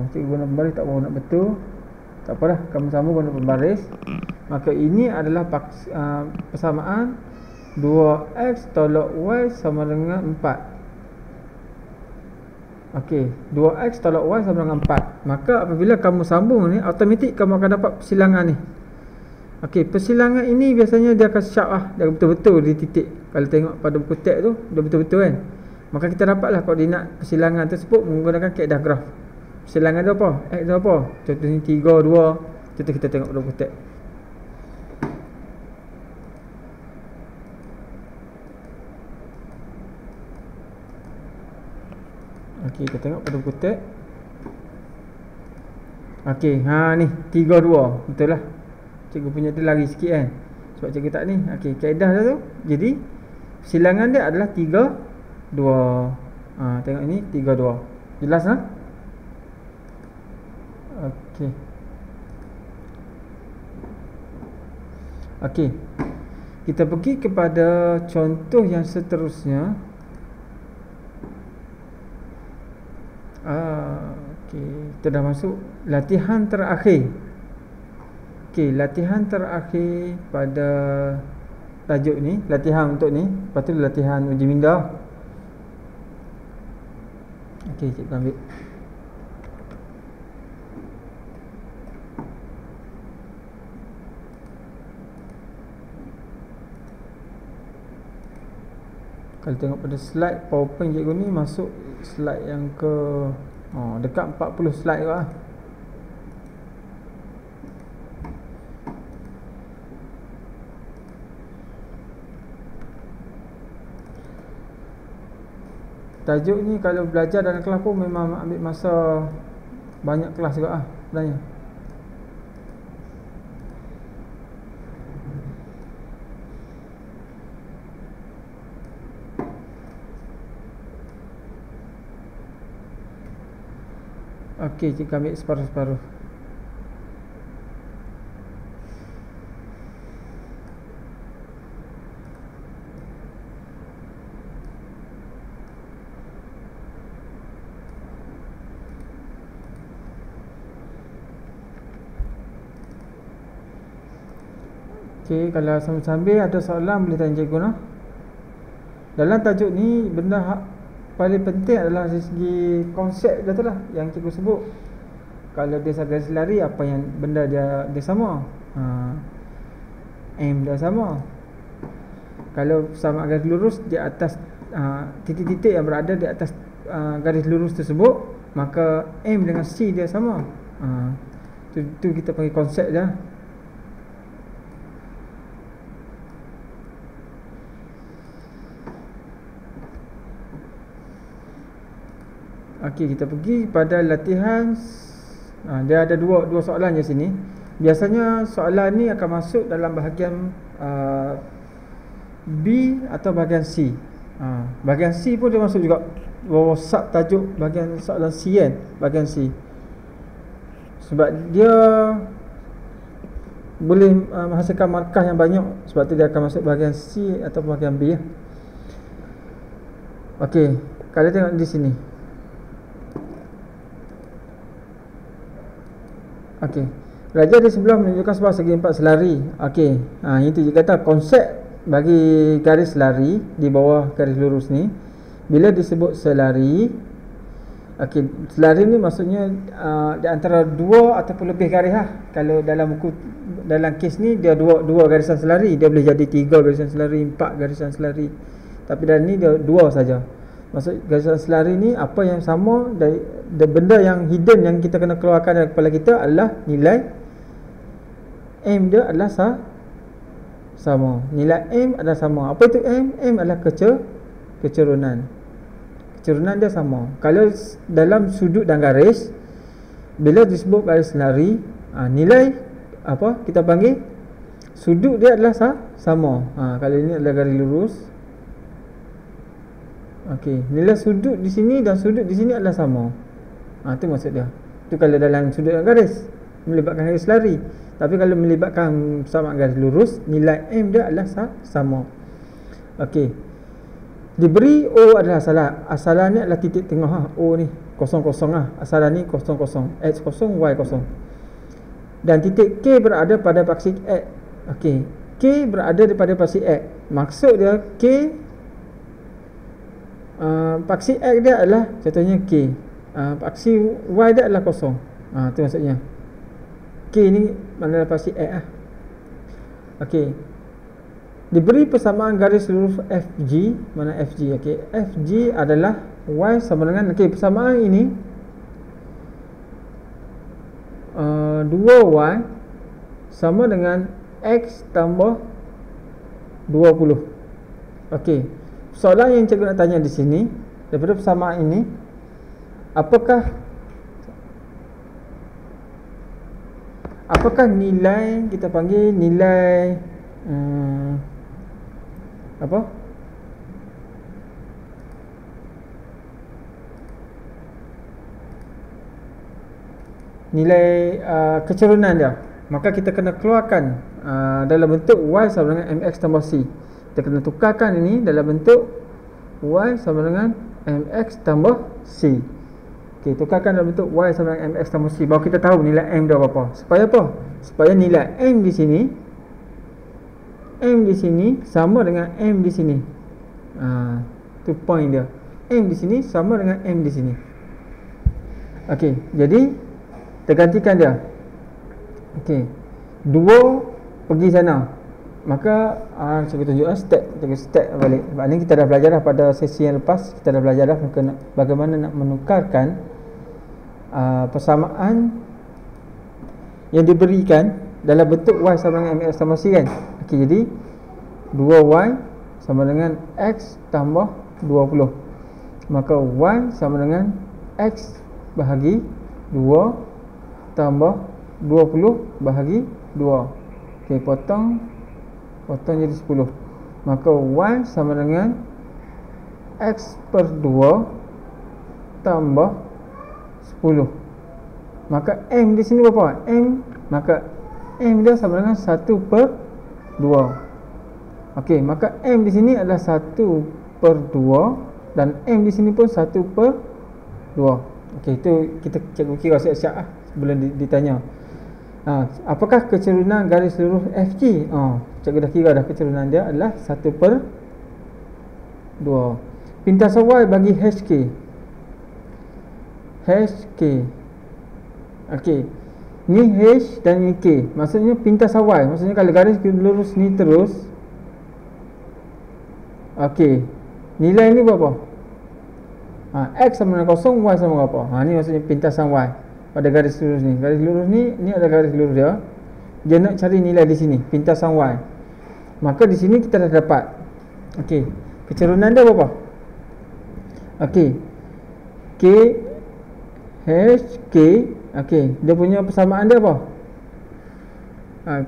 A: Cikgu guna pembaris tak mahu nak betul. Tak apalah, kamu sambung guna pembaris. Maka ini adalah persamaan 2x tolak y sama dengan 4. Okey, 2x tolak y sama dengan 4. Maka apabila kamu sambung ni, automatik kamu akan dapat persilangan ni. Okey, persilangan ini biasanya dia akan sharp lah. Dia betul-betul di titik. Kalau tengok pada buku teks tu, dia betul-betul kan. Maka kita dapatlah koordinat persilangan tersebut menggunakan kaedah graf. Persilangan dia apa? X dia apa? Contohnya 3, 2. Contoh kita tengok pada buku teks. Okey, kita tengok pada buku teks. Okey, ni 3, 2. Betul lah. Cikgu punya tu lari sikit kan. Sebab cikgu tak ni. Okey, kaedah dia tu. Jadi silangan dia adalah 3, 2. Tengok ini 3, 2. Jelas lah? Okey. Okey. Kita pergi kepada contoh yang seterusnya. Okey, kita dah masuk latihan terakhir. Okey, latihan terakhir pada tajuk ni, latihan untuk ni. Lepas tu latihan uji minda. Okey, cikgu ambil. Kalau tengok pada slide PowerPoint cikgu ni, masuk slide yang ke dekat 40 slide lah. Tajuk ni kalau belajar dalam kelas pun memang ambil masa banyak kelas juga sebenarnya. Okey, cikgu ambil separuh-separuh. Okey, kalau sambil-sambil ada soalan boleh tanya cikgu noh. Dalam tajuk ni benda paling penting adalah dari segi konsep dia tu lah yang cikgu sebut. Kalau dia garis lari, apa yang benda dia sama. M dia sama. Kalau sama garis lurus di atas titik-titik yang berada di atas garis lurus tersebut, maka M dengan C dia sama. Tu kita panggil konsep dia. Okey, kita pergi pada latihan. Dia ada dua soalan di sini. Biasanya soalan ni akan masuk dalam bahagian B atau bahagian C. Bahagian C pun dia masuk juga. Sub tajuk bahagian soalan C kan, bahagian C. Sebab dia boleh menghasilkan markah yang banyak. Sebab tu dia akan masuk bahagian C atau bahagian B. Okey, kalau tengok di sini. Okey. Raja di sebelah menunjukkan sebuah segi empat selari. Okey. Itu dia kata konsep bagi garis selari di bawah garis lurus ni. Bila disebut selari, okey, selari ni maksudnya di antara dua ataupun lebih garis lah. Kalau dalam buku, dalam kes ni dia dua garisan selari. Dia boleh jadi 3 garisan selari, 4 garisan selari. Tapi dalam ni dia 2 saja. Maksud garisan selari ni apa yang sama dari benda yang hidden yang kita kena keluarkan dari kepala kita adalah nilai M dia adalah sama. Nilai M adalah sama. Apa itu M? M adalah kecerunan. Kecerunan dia sama. Kalau dalam sudut dan garis, bila disebut garis selari, nilai apa kita panggil sudut dia adalah sama. Kalau ini adalah garis lurus. Okey, nilai sudut di sini dan sudut di sini adalah sama. Itu maksud dia. Itu kalau dalam sudut dan garis melibatkan garis lari. Tapi kalau melibatkan persamaan garis lurus, nilai M dia adalah sama. Okey. Diberi O adalah asalan. Asalan ni adalah titik tengah O ni. 0, 0 Asalan ni 0, 0. X 0, Y 0. Dan titik K berada pada paksi X. Okey. K berada pada paksi X. Maksud dia K paksi X dia adalah contohnya K. Paksi Y dia adalah 0. Tu maksudnya. K ni mana paksi X lah. Okey. Diberi persamaan garis lurus FG, mana FG? Okey, FG adalah Y sama dengan, okey, persamaan ini 2Y sama dengan X tambah 20. Okey. Soalan yang cikgu nak tanya di sini, daripada persamaan ini, apakah nilai, kita panggil nilai nilai kecerunan dia. Maka kita kena keluarkan dalam bentuk Y sama dengan MX tambah C. Kita kena tukarkan ini dalam bentuk Y sama dengan MX tambah C. Okey, tukarkan dalam bentuk Y sama dengan MX tambah C. Baru kita tahu nilai M dia berapa. Supaya apa? Supaya nilai M di sini sama dengan M di sini. Tu point dia. M di sini sama dengan M di sini. Okey, jadi tergantikan dia. Okey. 2 pergi sana. Maka cikgu tunjuk step balik. Sebab ni kita dah belajar dah pada sesi yang lepas. Kita dah belajar dah bagaimana nak menukarkan persamaan yang diberikan dalam bentuk Y sama dengan MX tambah C kan. Okey, jadi 2Y sama dengan X tambah 20. Maka Y sama dengan X bahagi 2 tambah 20 bahagi 2. Okey, potong jadi 10. Maka Y sama dengan X per 2 tambah 10. Maka M di sini berapa? Maka M dia sama dengan 1 per 2. Okey, maka M di sini adalah 1 per 2 dan M di sini pun 1 per 2. Okey, itu kita cikgu kira siap-siap lah sebelum ditanya. Apakah kecerunan garis lurus FG? Cikgu dah kira dah, kecerunan dia adalah 1 per 2. Pintasan Y bagi HK. Okey, ni H dan ni K. Maksudnya pintasan Y. Maksudnya kalau garis lurus ni terus, okey, nilai ni berapa? X sama dengan 0, Y sama dengan apa? Ni maksudnya pintasan Y pada garis lurus ni. Garis lurus ni ada garis lurus dia. Dia nak cari nilai di sini, pintasan Y. Maka di sini kita dah dapat. Okey, kecerunan dia berapa? Okey, K H K. Okey, dia punya persamaan dia apa?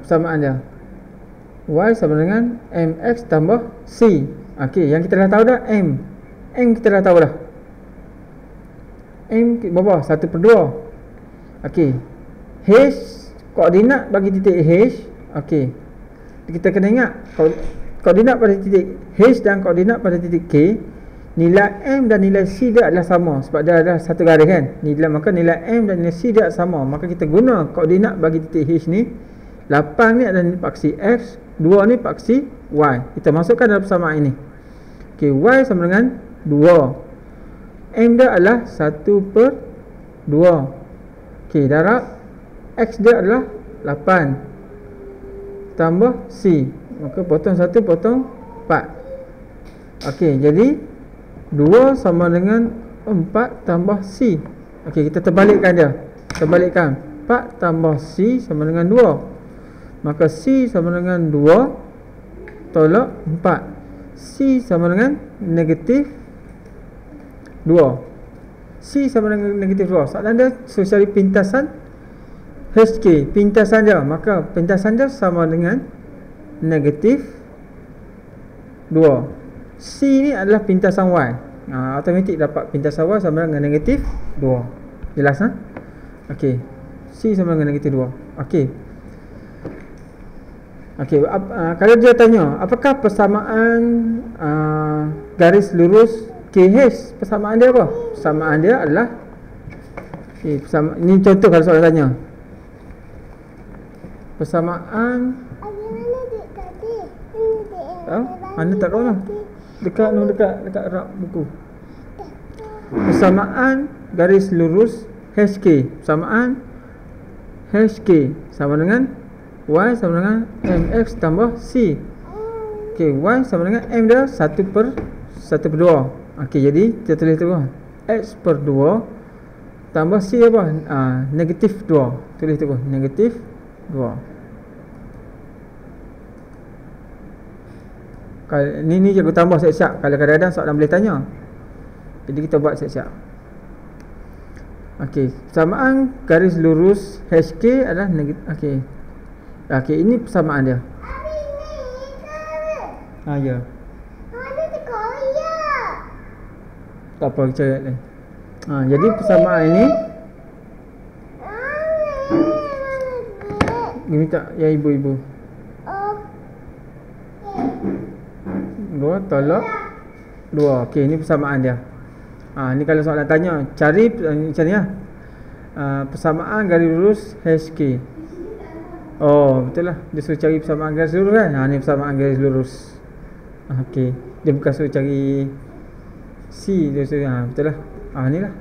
A: Persamaan dia Y sama dengan MX tambah C. Okey, yang kita dah tahu dah M kita dah tahu dah. M berapa? 1 per 2. Okey, H, koordinat bagi titik H. Okey, kita kena ingat koordinat pada titik H dan koordinat pada titik K, nilai M dan nilai C dia adalah sama sebab dia ada satu garis kan. Maka nilai M dan nilai C dia sama. Maka kita guna koordinat bagi titik H ni. 8 ni adalah paksi X, 2 ni paksi Y. Kita masukkan dalam persamaan ini. Okey, Y sama dengan 2. M dia adalah 1 per 2. Okey, darab X dia adalah 8 tambah C. Maka potong 1 potong 4. Okey, jadi 2 sama dengan 4 tambah C. Okey, kita terbalikkan dia. Terbalikkan 4 tambah C sama dengan 2. Maka C sama dengan 2 tolak 4. C sama dengan negatif 2. C sama dengan negatif 2. Soalan dia suruh cari pintasan HK, pintasan dia. Maka pintasan dia sama dengan negatif 2. C ni adalah pintasan Y. Automatik dapat pintasan Y sama dengan negatif 2. Jelas Okey, C sama dengan negatif 2. Okey, Okey, kalau dia tanya apakah persamaan garis lurus KH, persamaan dia apa? Persamaan dia adalah ini contoh kalau soalan tanya. Persamaan anda tak tahu lah. Dekat rak buku. Persamaan garis lurus HK. Persamaan HK sama dengan Y sama dengan MX tambah C. Okey, Y sama dengan M dia 1/2. Okey, jadi kita tulis tu lah. X per 2 tambah C apa? Negatif 2. Tulis tu lah. Negatif 2. Kalau ni cikgu tambah siap-siap. Kalau kadang-kadang soalan boleh tanya. Jadi kita buat siap-siap. Okey, persamaan garis lurus HK adalah negatif. Okey, ini persamaan dia. Ya. Tak apa, kita lihat ni. Jadi persamaan ini minta ya ibu-ibu. 2 tolak 2. Okey, ini persamaan dia. Ni kalau soalan tanya, cari macam ni lah. Persamaan garis lurus HK. Oh, betul lah. Dia suruh cari persamaan garis lurus kan? Ni persamaan garis lurus. Okey. Dia bukan suruh cari C, dia suruh betul lah. Ni lah.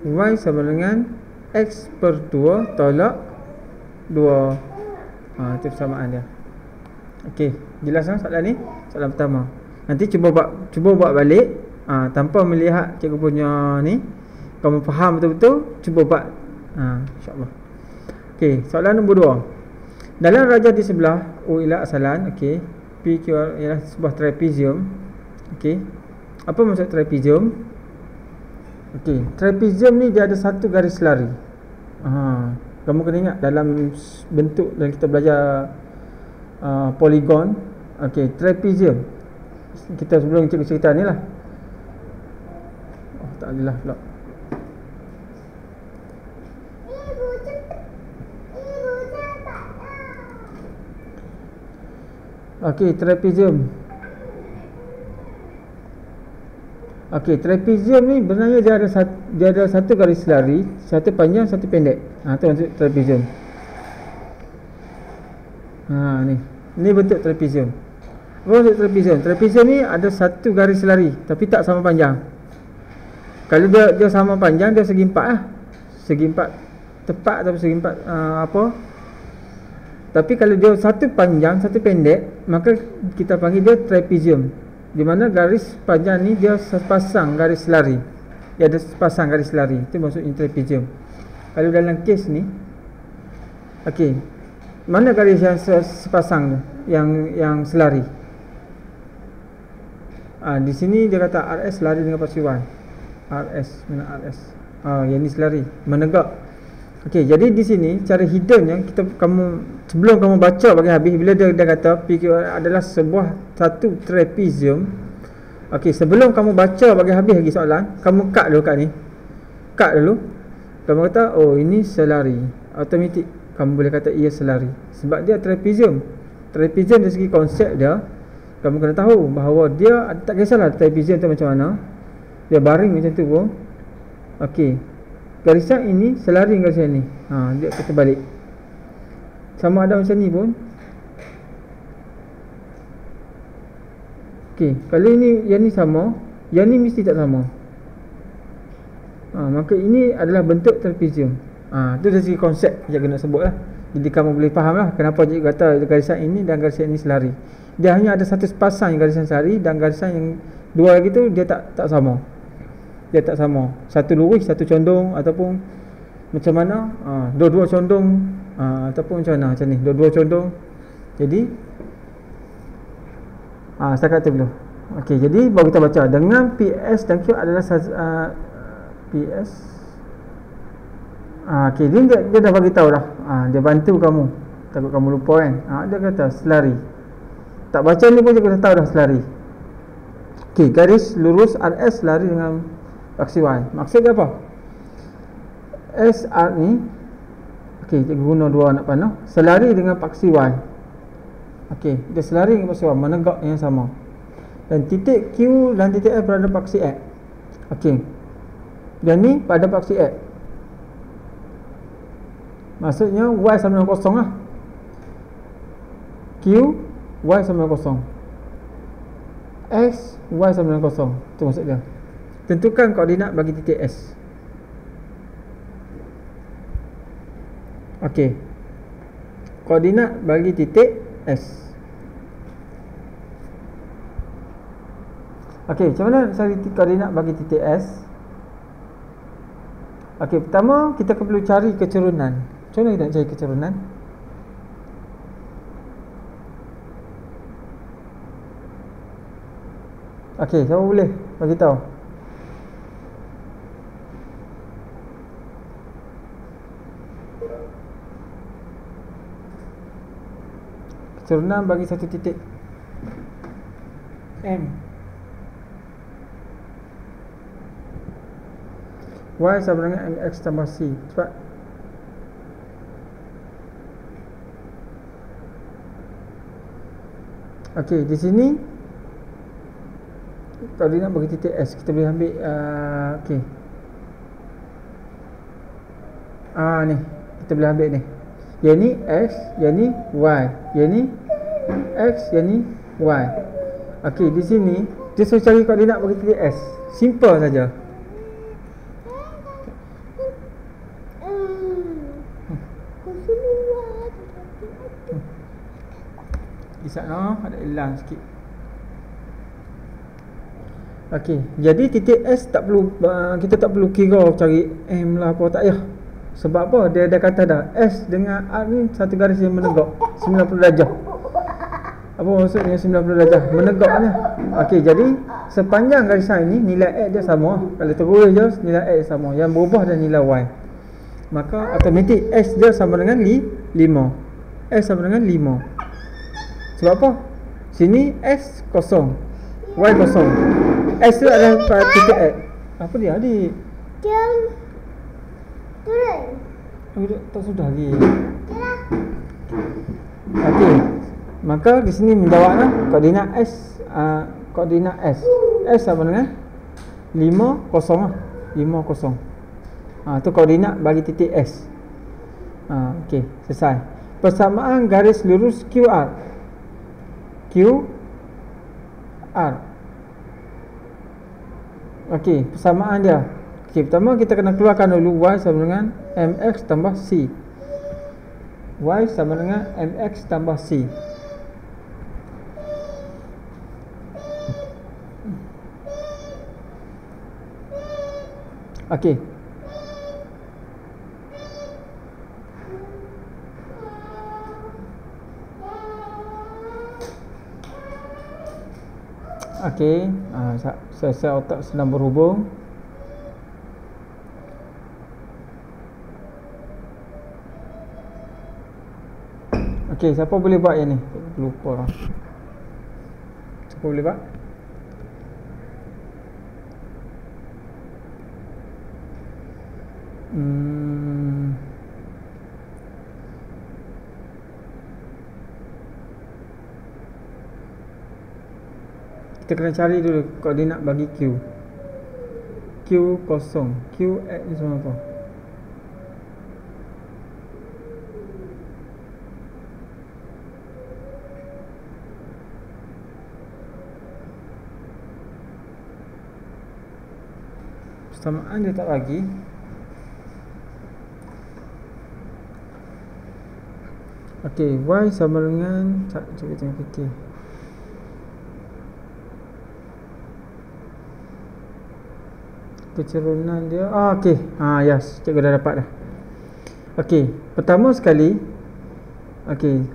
A: Y sama dengan X per 2 tolak 2. Itu persamaan dia. Okey, jelas lah soalan ni? Soalan pertama. Nanti cuba buat balik tanpa melihat cikgu punya ni. Kamu faham betul-betul, cuba buat. InsyaAllah. Okey, soalan nombor 2. Dalam rajah di sebelah O ila asalan, okey, PQR ialah sebuah trapezium. Okey. Apa maksud trapezium? Okey, trapezium ni dia ada satu garis lari. Kamu kena ingat dalam bentuk dan kita belajar poligon. Okey, trapezium. Kita sebelum cikgu cerita ni lah. Tak adalah pula. Okey, trapezium. Okey, trapezium ni sebenarnya dia ada satu garis lari, satu panjang, satu pendek. Tu maksud trapezium. Ni bentuk trapezium. Apa maksud trapezium? Trapezium ni ada satu garis lari tapi tak sama panjang. Kalau dia sama panjang, dia segi empat lah. Segi empat tepat atau segi empat apa. Tapi kalau dia satu panjang, satu pendek, maka kita panggil dia trapezium. Di mana garis panjang ni dia sepasang garis lari. Dia ada sepasang garis lari. Itu maksudnya trapezium. Kalau dalam kes ni, okey, mana garis yang sepasang tu? Yang selari. Di sini dia kata RS lari dengan pasti Y. RS, mana RS? Yang ni selari, menegak. Okey, jadi di sini cara hiddennya sebelum kamu baca bagi habis, bila dia kata PQ adalah satu trapezium. Okey, sebelum kamu baca bagi habis lagi soalan, kamu cut dulu kat ni. Cut dulu. Kamu kata, oh ini selari. Automatik kamu boleh kata ia selari sebab dia trapezium. Trapezium dari segi konsep dia, kamu kena tahu bahawa dia tak kisahlah trapezium tu macam mana. Dia baring macam tu pun. Okey. Garisan ini selari dengan garisan ni. Dia kata balik. Sama ada macam ni pun. Okey, kalau ini yang ni sama, yang ni mesti tak sama. Maka ini adalah bentuk trapezium. Itu dari segi konsep yang nak sebut lah. Jadi kamu boleh faham lah kenapa cikgu kata garisan ini dan garisan ini selari. Dia hanya ada satu sepasang garisan selari, dan garisan yang dua lagi tu dia tak sama. Dia tak sama. Satu lurus, satu condong, ataupun macam mana, dua-dua condong, ataupun macam mana, macam ni, dua-dua condong. Jadi setakat tu dulu. Okey, jadi baru kita baca dengan PS dan Q adalah PS. Okey, dia dah bagi tahu dah. Dia bantu kamu. Takut kamu lupa kan. Dia kata selari. Tak baca ni pun dia dah tahu dah selari. Okey, garis lurus RS lari dengan aksi Y. Maksud dia apa? SR ni, Okey, cikgu guna dua anak panah. Selari dengan paksi Y. Okey, dia selari dengan paksi Y, menegak yang sama. Dan titik Q dan titik F berada paksi X. Okey. Dan ni pada paksi X. Maksudnya Y sama dengan kosong lah. Q, Y sama dengan kosong. X, Y sama dengan kosong. Itu maksud dia. Tentukan koordinat bagi titik S. Okey. Koordinat bagi titik S. Okey, macam mana nak cari koordinat bagi titik S? Okey, pertama kita perlu cari kecerunan. Macam mana kita nak cari kecerunan? Okey, siapa boleh bagi tahu? Kecerunan bagi satu titik M. Y sama dengan MX tambah C. Cepat. Okey, di sini koordinat bagi titik S kita boleh ambil okey. Ni kita boleh ambil ni. Yang ni X, yang ni Y, yang ni X, yang ni Y. Okey, di sini dia suruh cari koordinat bagi titik S. Simple saja. Di sana ada hilang sikit. Okey, jadi titik S tak perlu kita tak perlu kira cari M lah apa, tak payah. Sebab apa? Dia dah kata dah S dengan R ni satu garis yang menegak 90 darjah. Apa maksudnya 90 darjah? Menegaknya. Okey, jadi sepanjang garisan ini nilai X dia sama. Kalau terus je nilai X sama. Yang berubah dan nilai Y. Maka automatik S dia sama dengan 5. S sama dengan 5. Sebab apa? Sini S kosong, Y kosong. S tu adalah titik X. Apa dia adik?
B: Jom turun.
A: Tak sudah lagi. Okey. Maka di sini menjawablah koordinat S, koordinat S. S sama dengan 5 kosong lah. 5 kosong. Tu koordinat bagi titik S. Okey, selesai. Persamaan garis lurus QR. QR. Okey, persamaan dia. Okey, pertama kita kena keluarkan dulu Y sama dengan MX tambah C. Y sama dengan MX tambah C. Okey. Okey, sel-sel otak sedang berhubung. Okey, siapa boleh buat yang ni? Lupa lah. Siapa boleh buat? Kita kena cari dulu koordinat bagi Q. Q kosong. Q X ni sama apa? Persamaan dia tak bagi. Okey, Y sama dengan cuba tengok fikir. Kecerunan dia okey. Yes, cikgu dah dapat dah. Okey, pertama sekali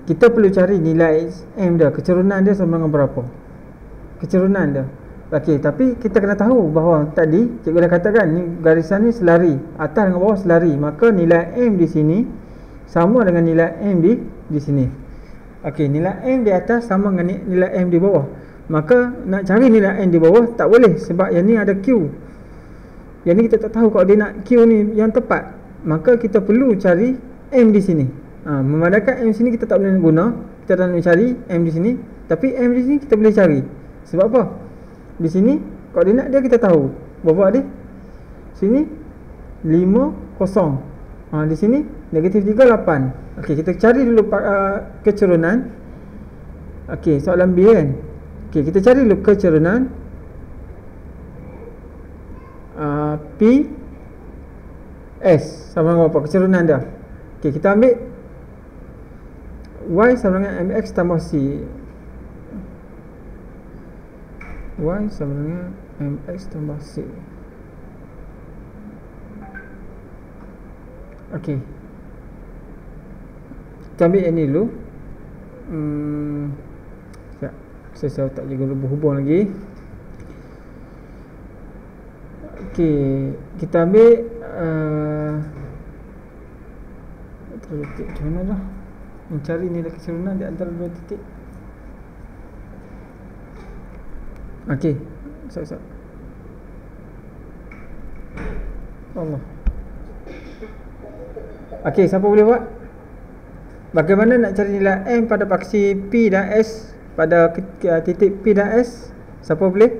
A: kita perlu cari nilai M dia. Kecerunan dia sama dengan berapa? Kecerunan dia. Okey, tapi kita kena tahu bahawa tadi cikgu dah katakan ni garisan ni selari, atas dengan bawah selari. Maka nilai M di sini sama dengan nilai M di sini. Okey, nilai M di atas sama dengan nilai M di bawah. Maka nak cari nilai M di bawah tak boleh sebab yang ni ada Q. Yang ni kita tak tahu koordinat Q ni yang tepat. Maka kita perlu cari M di sini. Memandangkan M di sini kita tak boleh guna, kita dah nak cari M di sini, tapi M di sini kita boleh cari. Sebab apa? Di sini koordinat dia kita tahu. Berapa dia? Sini 5 kosong. Di sini negatif 3 8. Okey, kita cari dulu kecerunan. Okey, soalan B kan. Okey, kita cari dulu kecerunan P S sama dengan apa kecerunan dia. Okey, kita ambil Y sama dengan MX tambah C. Y sama dengan MX tambah C. Okey, kita ambil yang ni dulu. Saya tak jaga berhubung lagi. Okey, kita ambil titik macam mana dah mencari nilai kecerunan di antara dua titik. Okey, sekejap. Allah. Okey, siapa boleh buat? Bagaimana nak cari nilai M pada paksi P dan S pada titik P dan S? Siapa boleh?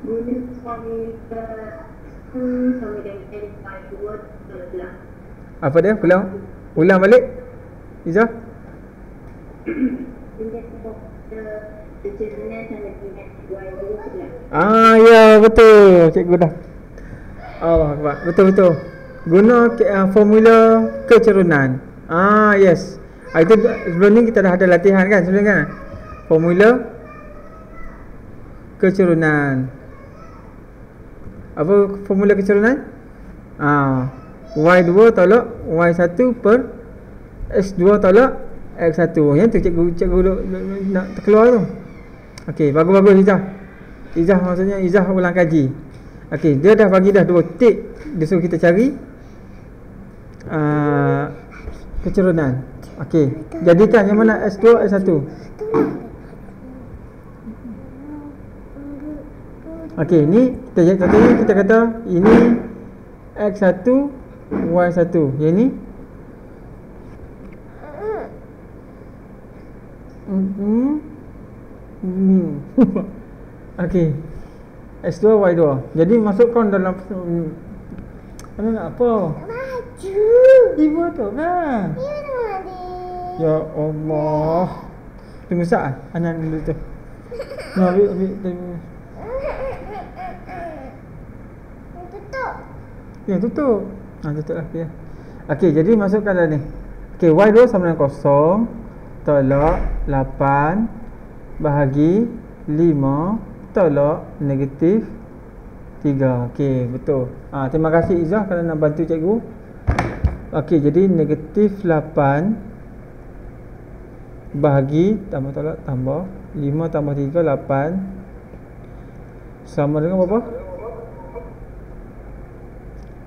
C: Guna formula sama dengan N by 2
A: Apa dia? Ulang balik. Izzah?
C: Kecerunan sama dengan Y2
A: ya, betul. Cikgu dah. Allah Akbar. Betul-betul. Guna formula kecerunan. Yes. Itu sebelum ni kita dah ada latihan kan sebelum kan. Formula kecerunan. Apa formula kecerunan? Y2 tolak Y1 per X2 tolak X1. Yang tu cikgu nak terkeluar tu. Okey, bagus-bagus Izzah. Izzah maksudnya Izzah ulang kaji. Okey, dia dah bagi dah 2 titik. Dia suruh kita cari kecerunan. Okey, jadikan yang mana S2 S1. Okey, ni kita kata ini X1 Y1. Yang ni Okey, S2 Y2. Jadi masukkan dalam mana nak apa?
B: Baju.
A: Ibu tu kan?
B: Ya, tadi.
A: Ya Allah. Tunggu saat Anan dulu tu. Nah, ambil
B: Tutup.
A: Ya, tutup. Tutup lah ya. Okey, jadi masukkan dah ni. Okey, Y2 sama dengan 0 tolak 8 bahagi 5 tolak negatif 3. Okey, betul. Terima kasih Izzah kerana nak bantu cikgu. Okey, jadi negatif 8 bahagi tambah tolak tambah 5 tambah 3 8 sama dengan berapa?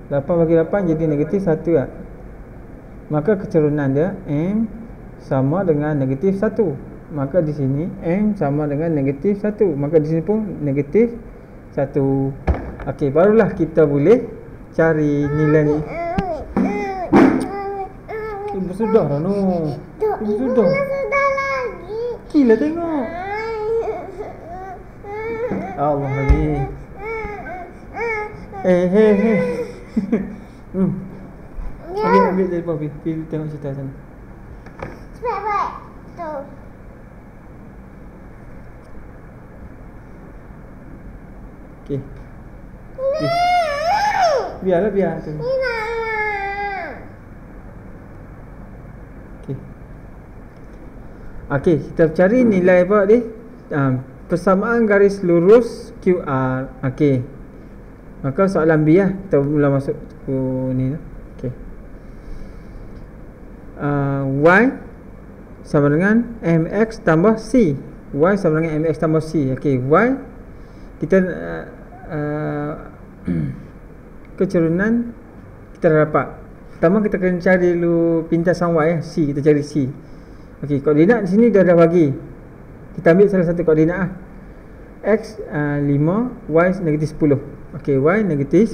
A: 8 bagi 8 jadi negatif 1 kan? Maka kecerunan dia M sama dengan negatif 1. Maka di sini M sama dengan negatif 1. Maka di sini pun negatif 1. Okey, barulah kita boleh cari nilai ni. Ibu sudah dah no. Ibu sudah.
B: Sudah lagi.
A: Gila tengok. Allah lagi. Hey. Ambil telefon pergi tengok cerita sana.
B: Cepat buat. Tu.
A: Okey. Biarlah tu.
B: Ni nak.
A: Okey, kita cari nilai apa ni? Persamaan garis lurus QR. Okey. Maka soalan B lah. Kita mula masuk ke ni lah. Okey. Y sama dengan MX tambah C. Y sama dengan MX tambah C. Okey, Y kita kecerunan kita dah dapat. Pertama kita kena cari dulu pintasan Y C, kita cari C. Okey, koordinat di sini dia dah bagi. Kita ambil salah satu koordinat lah. X 5, Y negatif 10. Okey, Y negatif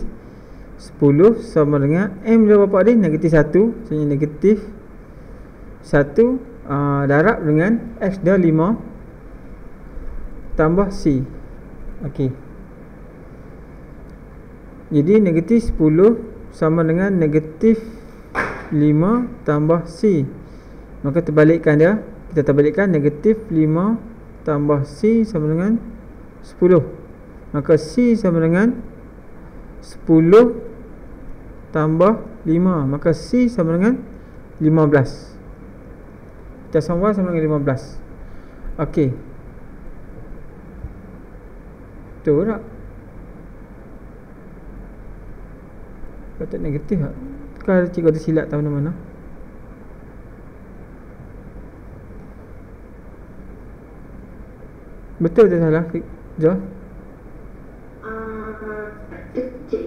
A: 10 sama dengan M dia berapa ni? Negatif 1. Maksudnya negatif 1 darab dengan X dia 5 tambah C. Okey. Jadi negatif 10 sama dengan negatif 5 tambah C. Maka terbalikkan dia. Kita terbalikkan negatif 5 tambah C sama dengan 10. Maka C sama dengan 10 tambah 5. Maka C sama dengan 15. Kita Y sama dengan 15. Okey. Betul tak? Patut negatif tak? Kalau cikgu ada silap tak mana-mana. Betul tak salah? Jo?
C: Cik,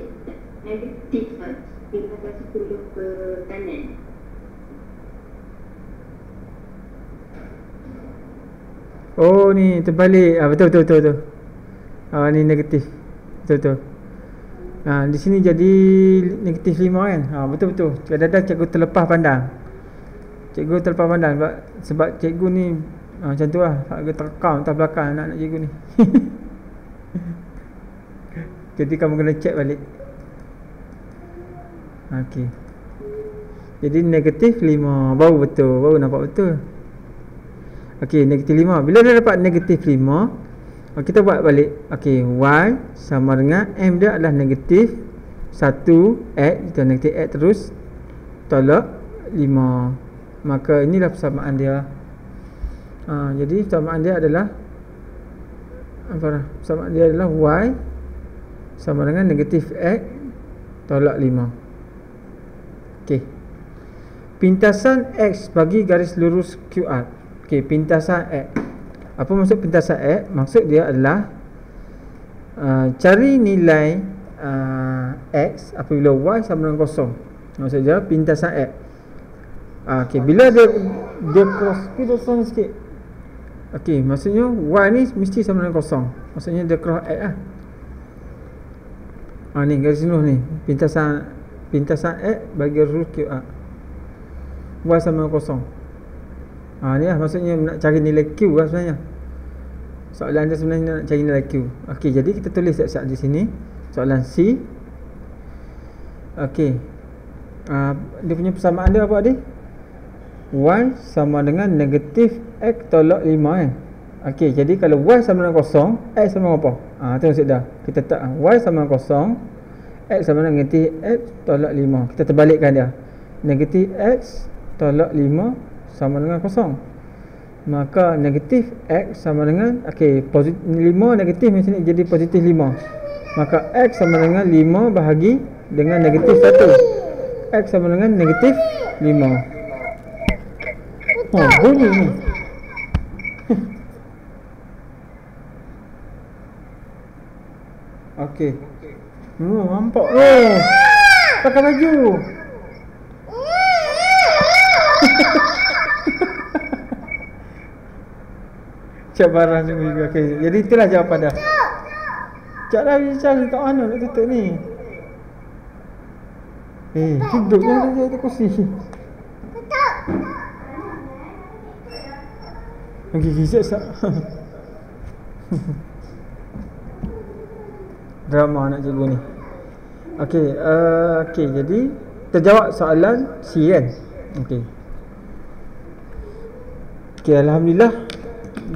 C: negatif tingkatan 10 ke kanan.
A: Oh ni terbalik. Betul. Ni negatif. Betul. Di sini jadi negatif 5 kan. Betul. Kadang-kadang cikgu terlepas pandang. Sebab cikgu ni macam tu lah. Agak terekam atas belakang anak-anak cikgu ni. Jadi kamu kena check balik. Okey. Jadi negatif 5. Baru betul. Baru nampak betul. Okey, negatif 5. Bila dah dapat negatif 5, kita buat balik. Okey, Y sama dengan M dia adalah negatif 1 X. Kita negatif X terus tolak 5. Maka inilah persamaan dia. Jadi persamaan dia adalah persamaan dia adalah Y sama dengan negatif X tolak 5. Okey. Pintasan X bagi garis lurus QR. Okey, pintasan X. Apa maksud pintasan X? Maksud dia adalah cari nilai X apabila Y sama dengan kosong. Maksud dia pintasan X. Okey, bila dia cross sikit. Okey, maksudnya Y ni mesti sama dengan kosong. Maksudnya dia cross X lah. Ni garis lurus ni. Pintasan X bagi lurus QR. Y sama dengan kosong. Ni lah maksudnya nak cari nilai Q lah sebenarnya. Soalan dia sebenarnya nak cari nilai Q. Okey, jadi kita tulis siap-siap di sini. Soalan C. Okey. Dia punya persamaan dia apa adik? Y sama dengan negatif X tolak 5 kan. Okey, jadi kalau Y sama dengan kosong, X sama dengan apa? Tu maksud dah. Kita tak Y sama dengan kosong, X sama dengan negatif X tolak 5. Kita terbalikkan dia. Negatif X tolak 5 sama dengan kosong. Maka negatif X sama dengan 5 negatif macam ni jadi positif 5. Maka X sama dengan 5 bahagi dengan negatif 1. X sama dengan negatif 5. Bunyi ni. Okey. Nampak. Pakai baju. Cabaran juga. Okey, jadi itulah jawapan dia. Cak dah cari kat mana nak tutup ni? Duduk je atas kursi. Okey, siap. Drama anak cikgu ni. Okey, jadi terjawab soalan C kan? Okey, alhamdulillah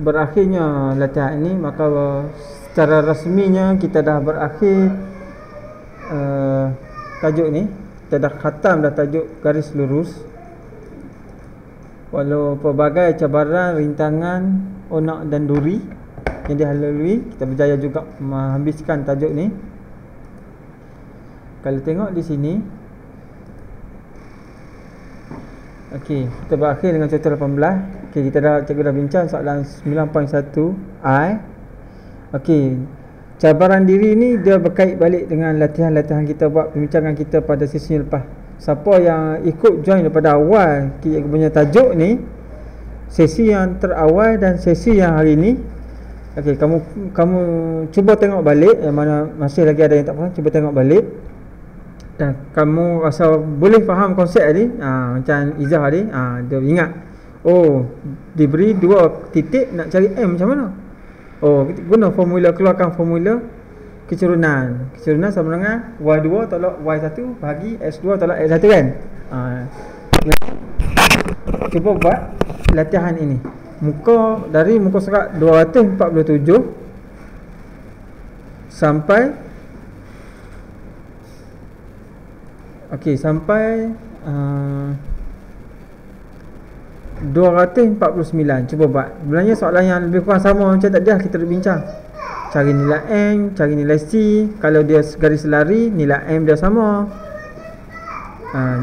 A: berakhirnya latihan ini. Maka secara rasminya kita dah berakhir tajuk ni. Kita dah khatam dah tajuk garis lurus. Walau pelbagai cabaran, rintangan, onak dan duri yang dilalui, kita berjaya juga menghabiskan tajuk ni. Kalau tengok di sini, okey, kita berakhir dengan contoh 18. Okey, cikgu dah bincang soalan 9.1i. Okey, cabaran diri ni dia berkait balik dengan latihan-latihan kita buat pembincangan kita pada sesi lepas. Siapa yang ikut join daripada awal cikgu punya tajuk ni, sesi yang terawal dan sesi yang hari ni. Okey, kamu cuba tengok balik yang mana masih lagi ada yang tak faham, cuba tengok balik. Dan kamu rasa boleh faham konsep tadi, macam Izzah tadi, dia ingat, oh diberi 2 titik nak cari M macam mana. Oh, kita guna formula, keluarkan formula kecurunan. Kecurunan sama dengan Y2 tolak Y1 bahagi X2 tolak X1 kan. Cuba buat latihan ini. Dari muka surat 247 sampai sampai 249. Cuba buat. Sebenarnya soalan yang lebih kurang sama macam tadi kita dah bincang. Cari nilai M, cari nilai C. Kalau dia garis lari, nilai M dia sama.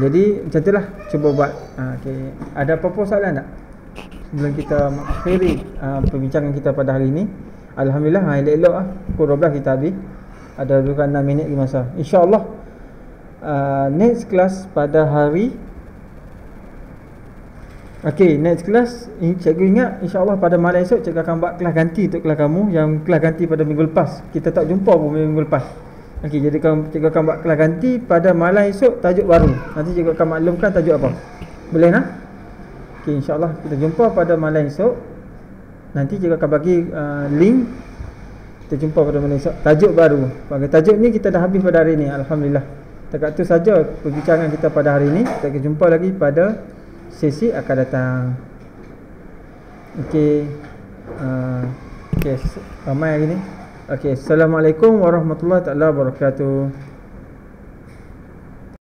A: Jadi macam itulah. Cuba buat. Ada apa-apa soalan tak? Sebelum kita mengakhiri perbincangan kita pada hari ini. Alhamdulillah, elok-elok lah. Pukul 12 kita habis. Ada lebih kurang 6 minit lagi masa. InsyaAllah next class pada hari next class, cikgu ingat insyaAllah pada malam esok cikgu akan buat kelas ganti untuk kelas kamu. Yang kelas ganti pada minggu lepas, kita tak jumpa pun minggu lepas. Jadi cikgu akan buat kelas ganti pada malam esok, tajuk baru. Nanti cikgu akan maklumkan tajuk apa. Boleh nak? InsyaAllah kita jumpa pada malam esok. Nanti cikgu akan bagi link. Kita jumpa pada malam esok, tajuk baru. Tajuk ni kita dah habis pada hari ni, Alhamdulillah. Dekat tu saja perbincangan kita pada hari ini. Kita akan jumpa lagi pada sesi akan datang. Ramai hari ni. Assalamualaikum warahmatullahi taala wabarakatuh.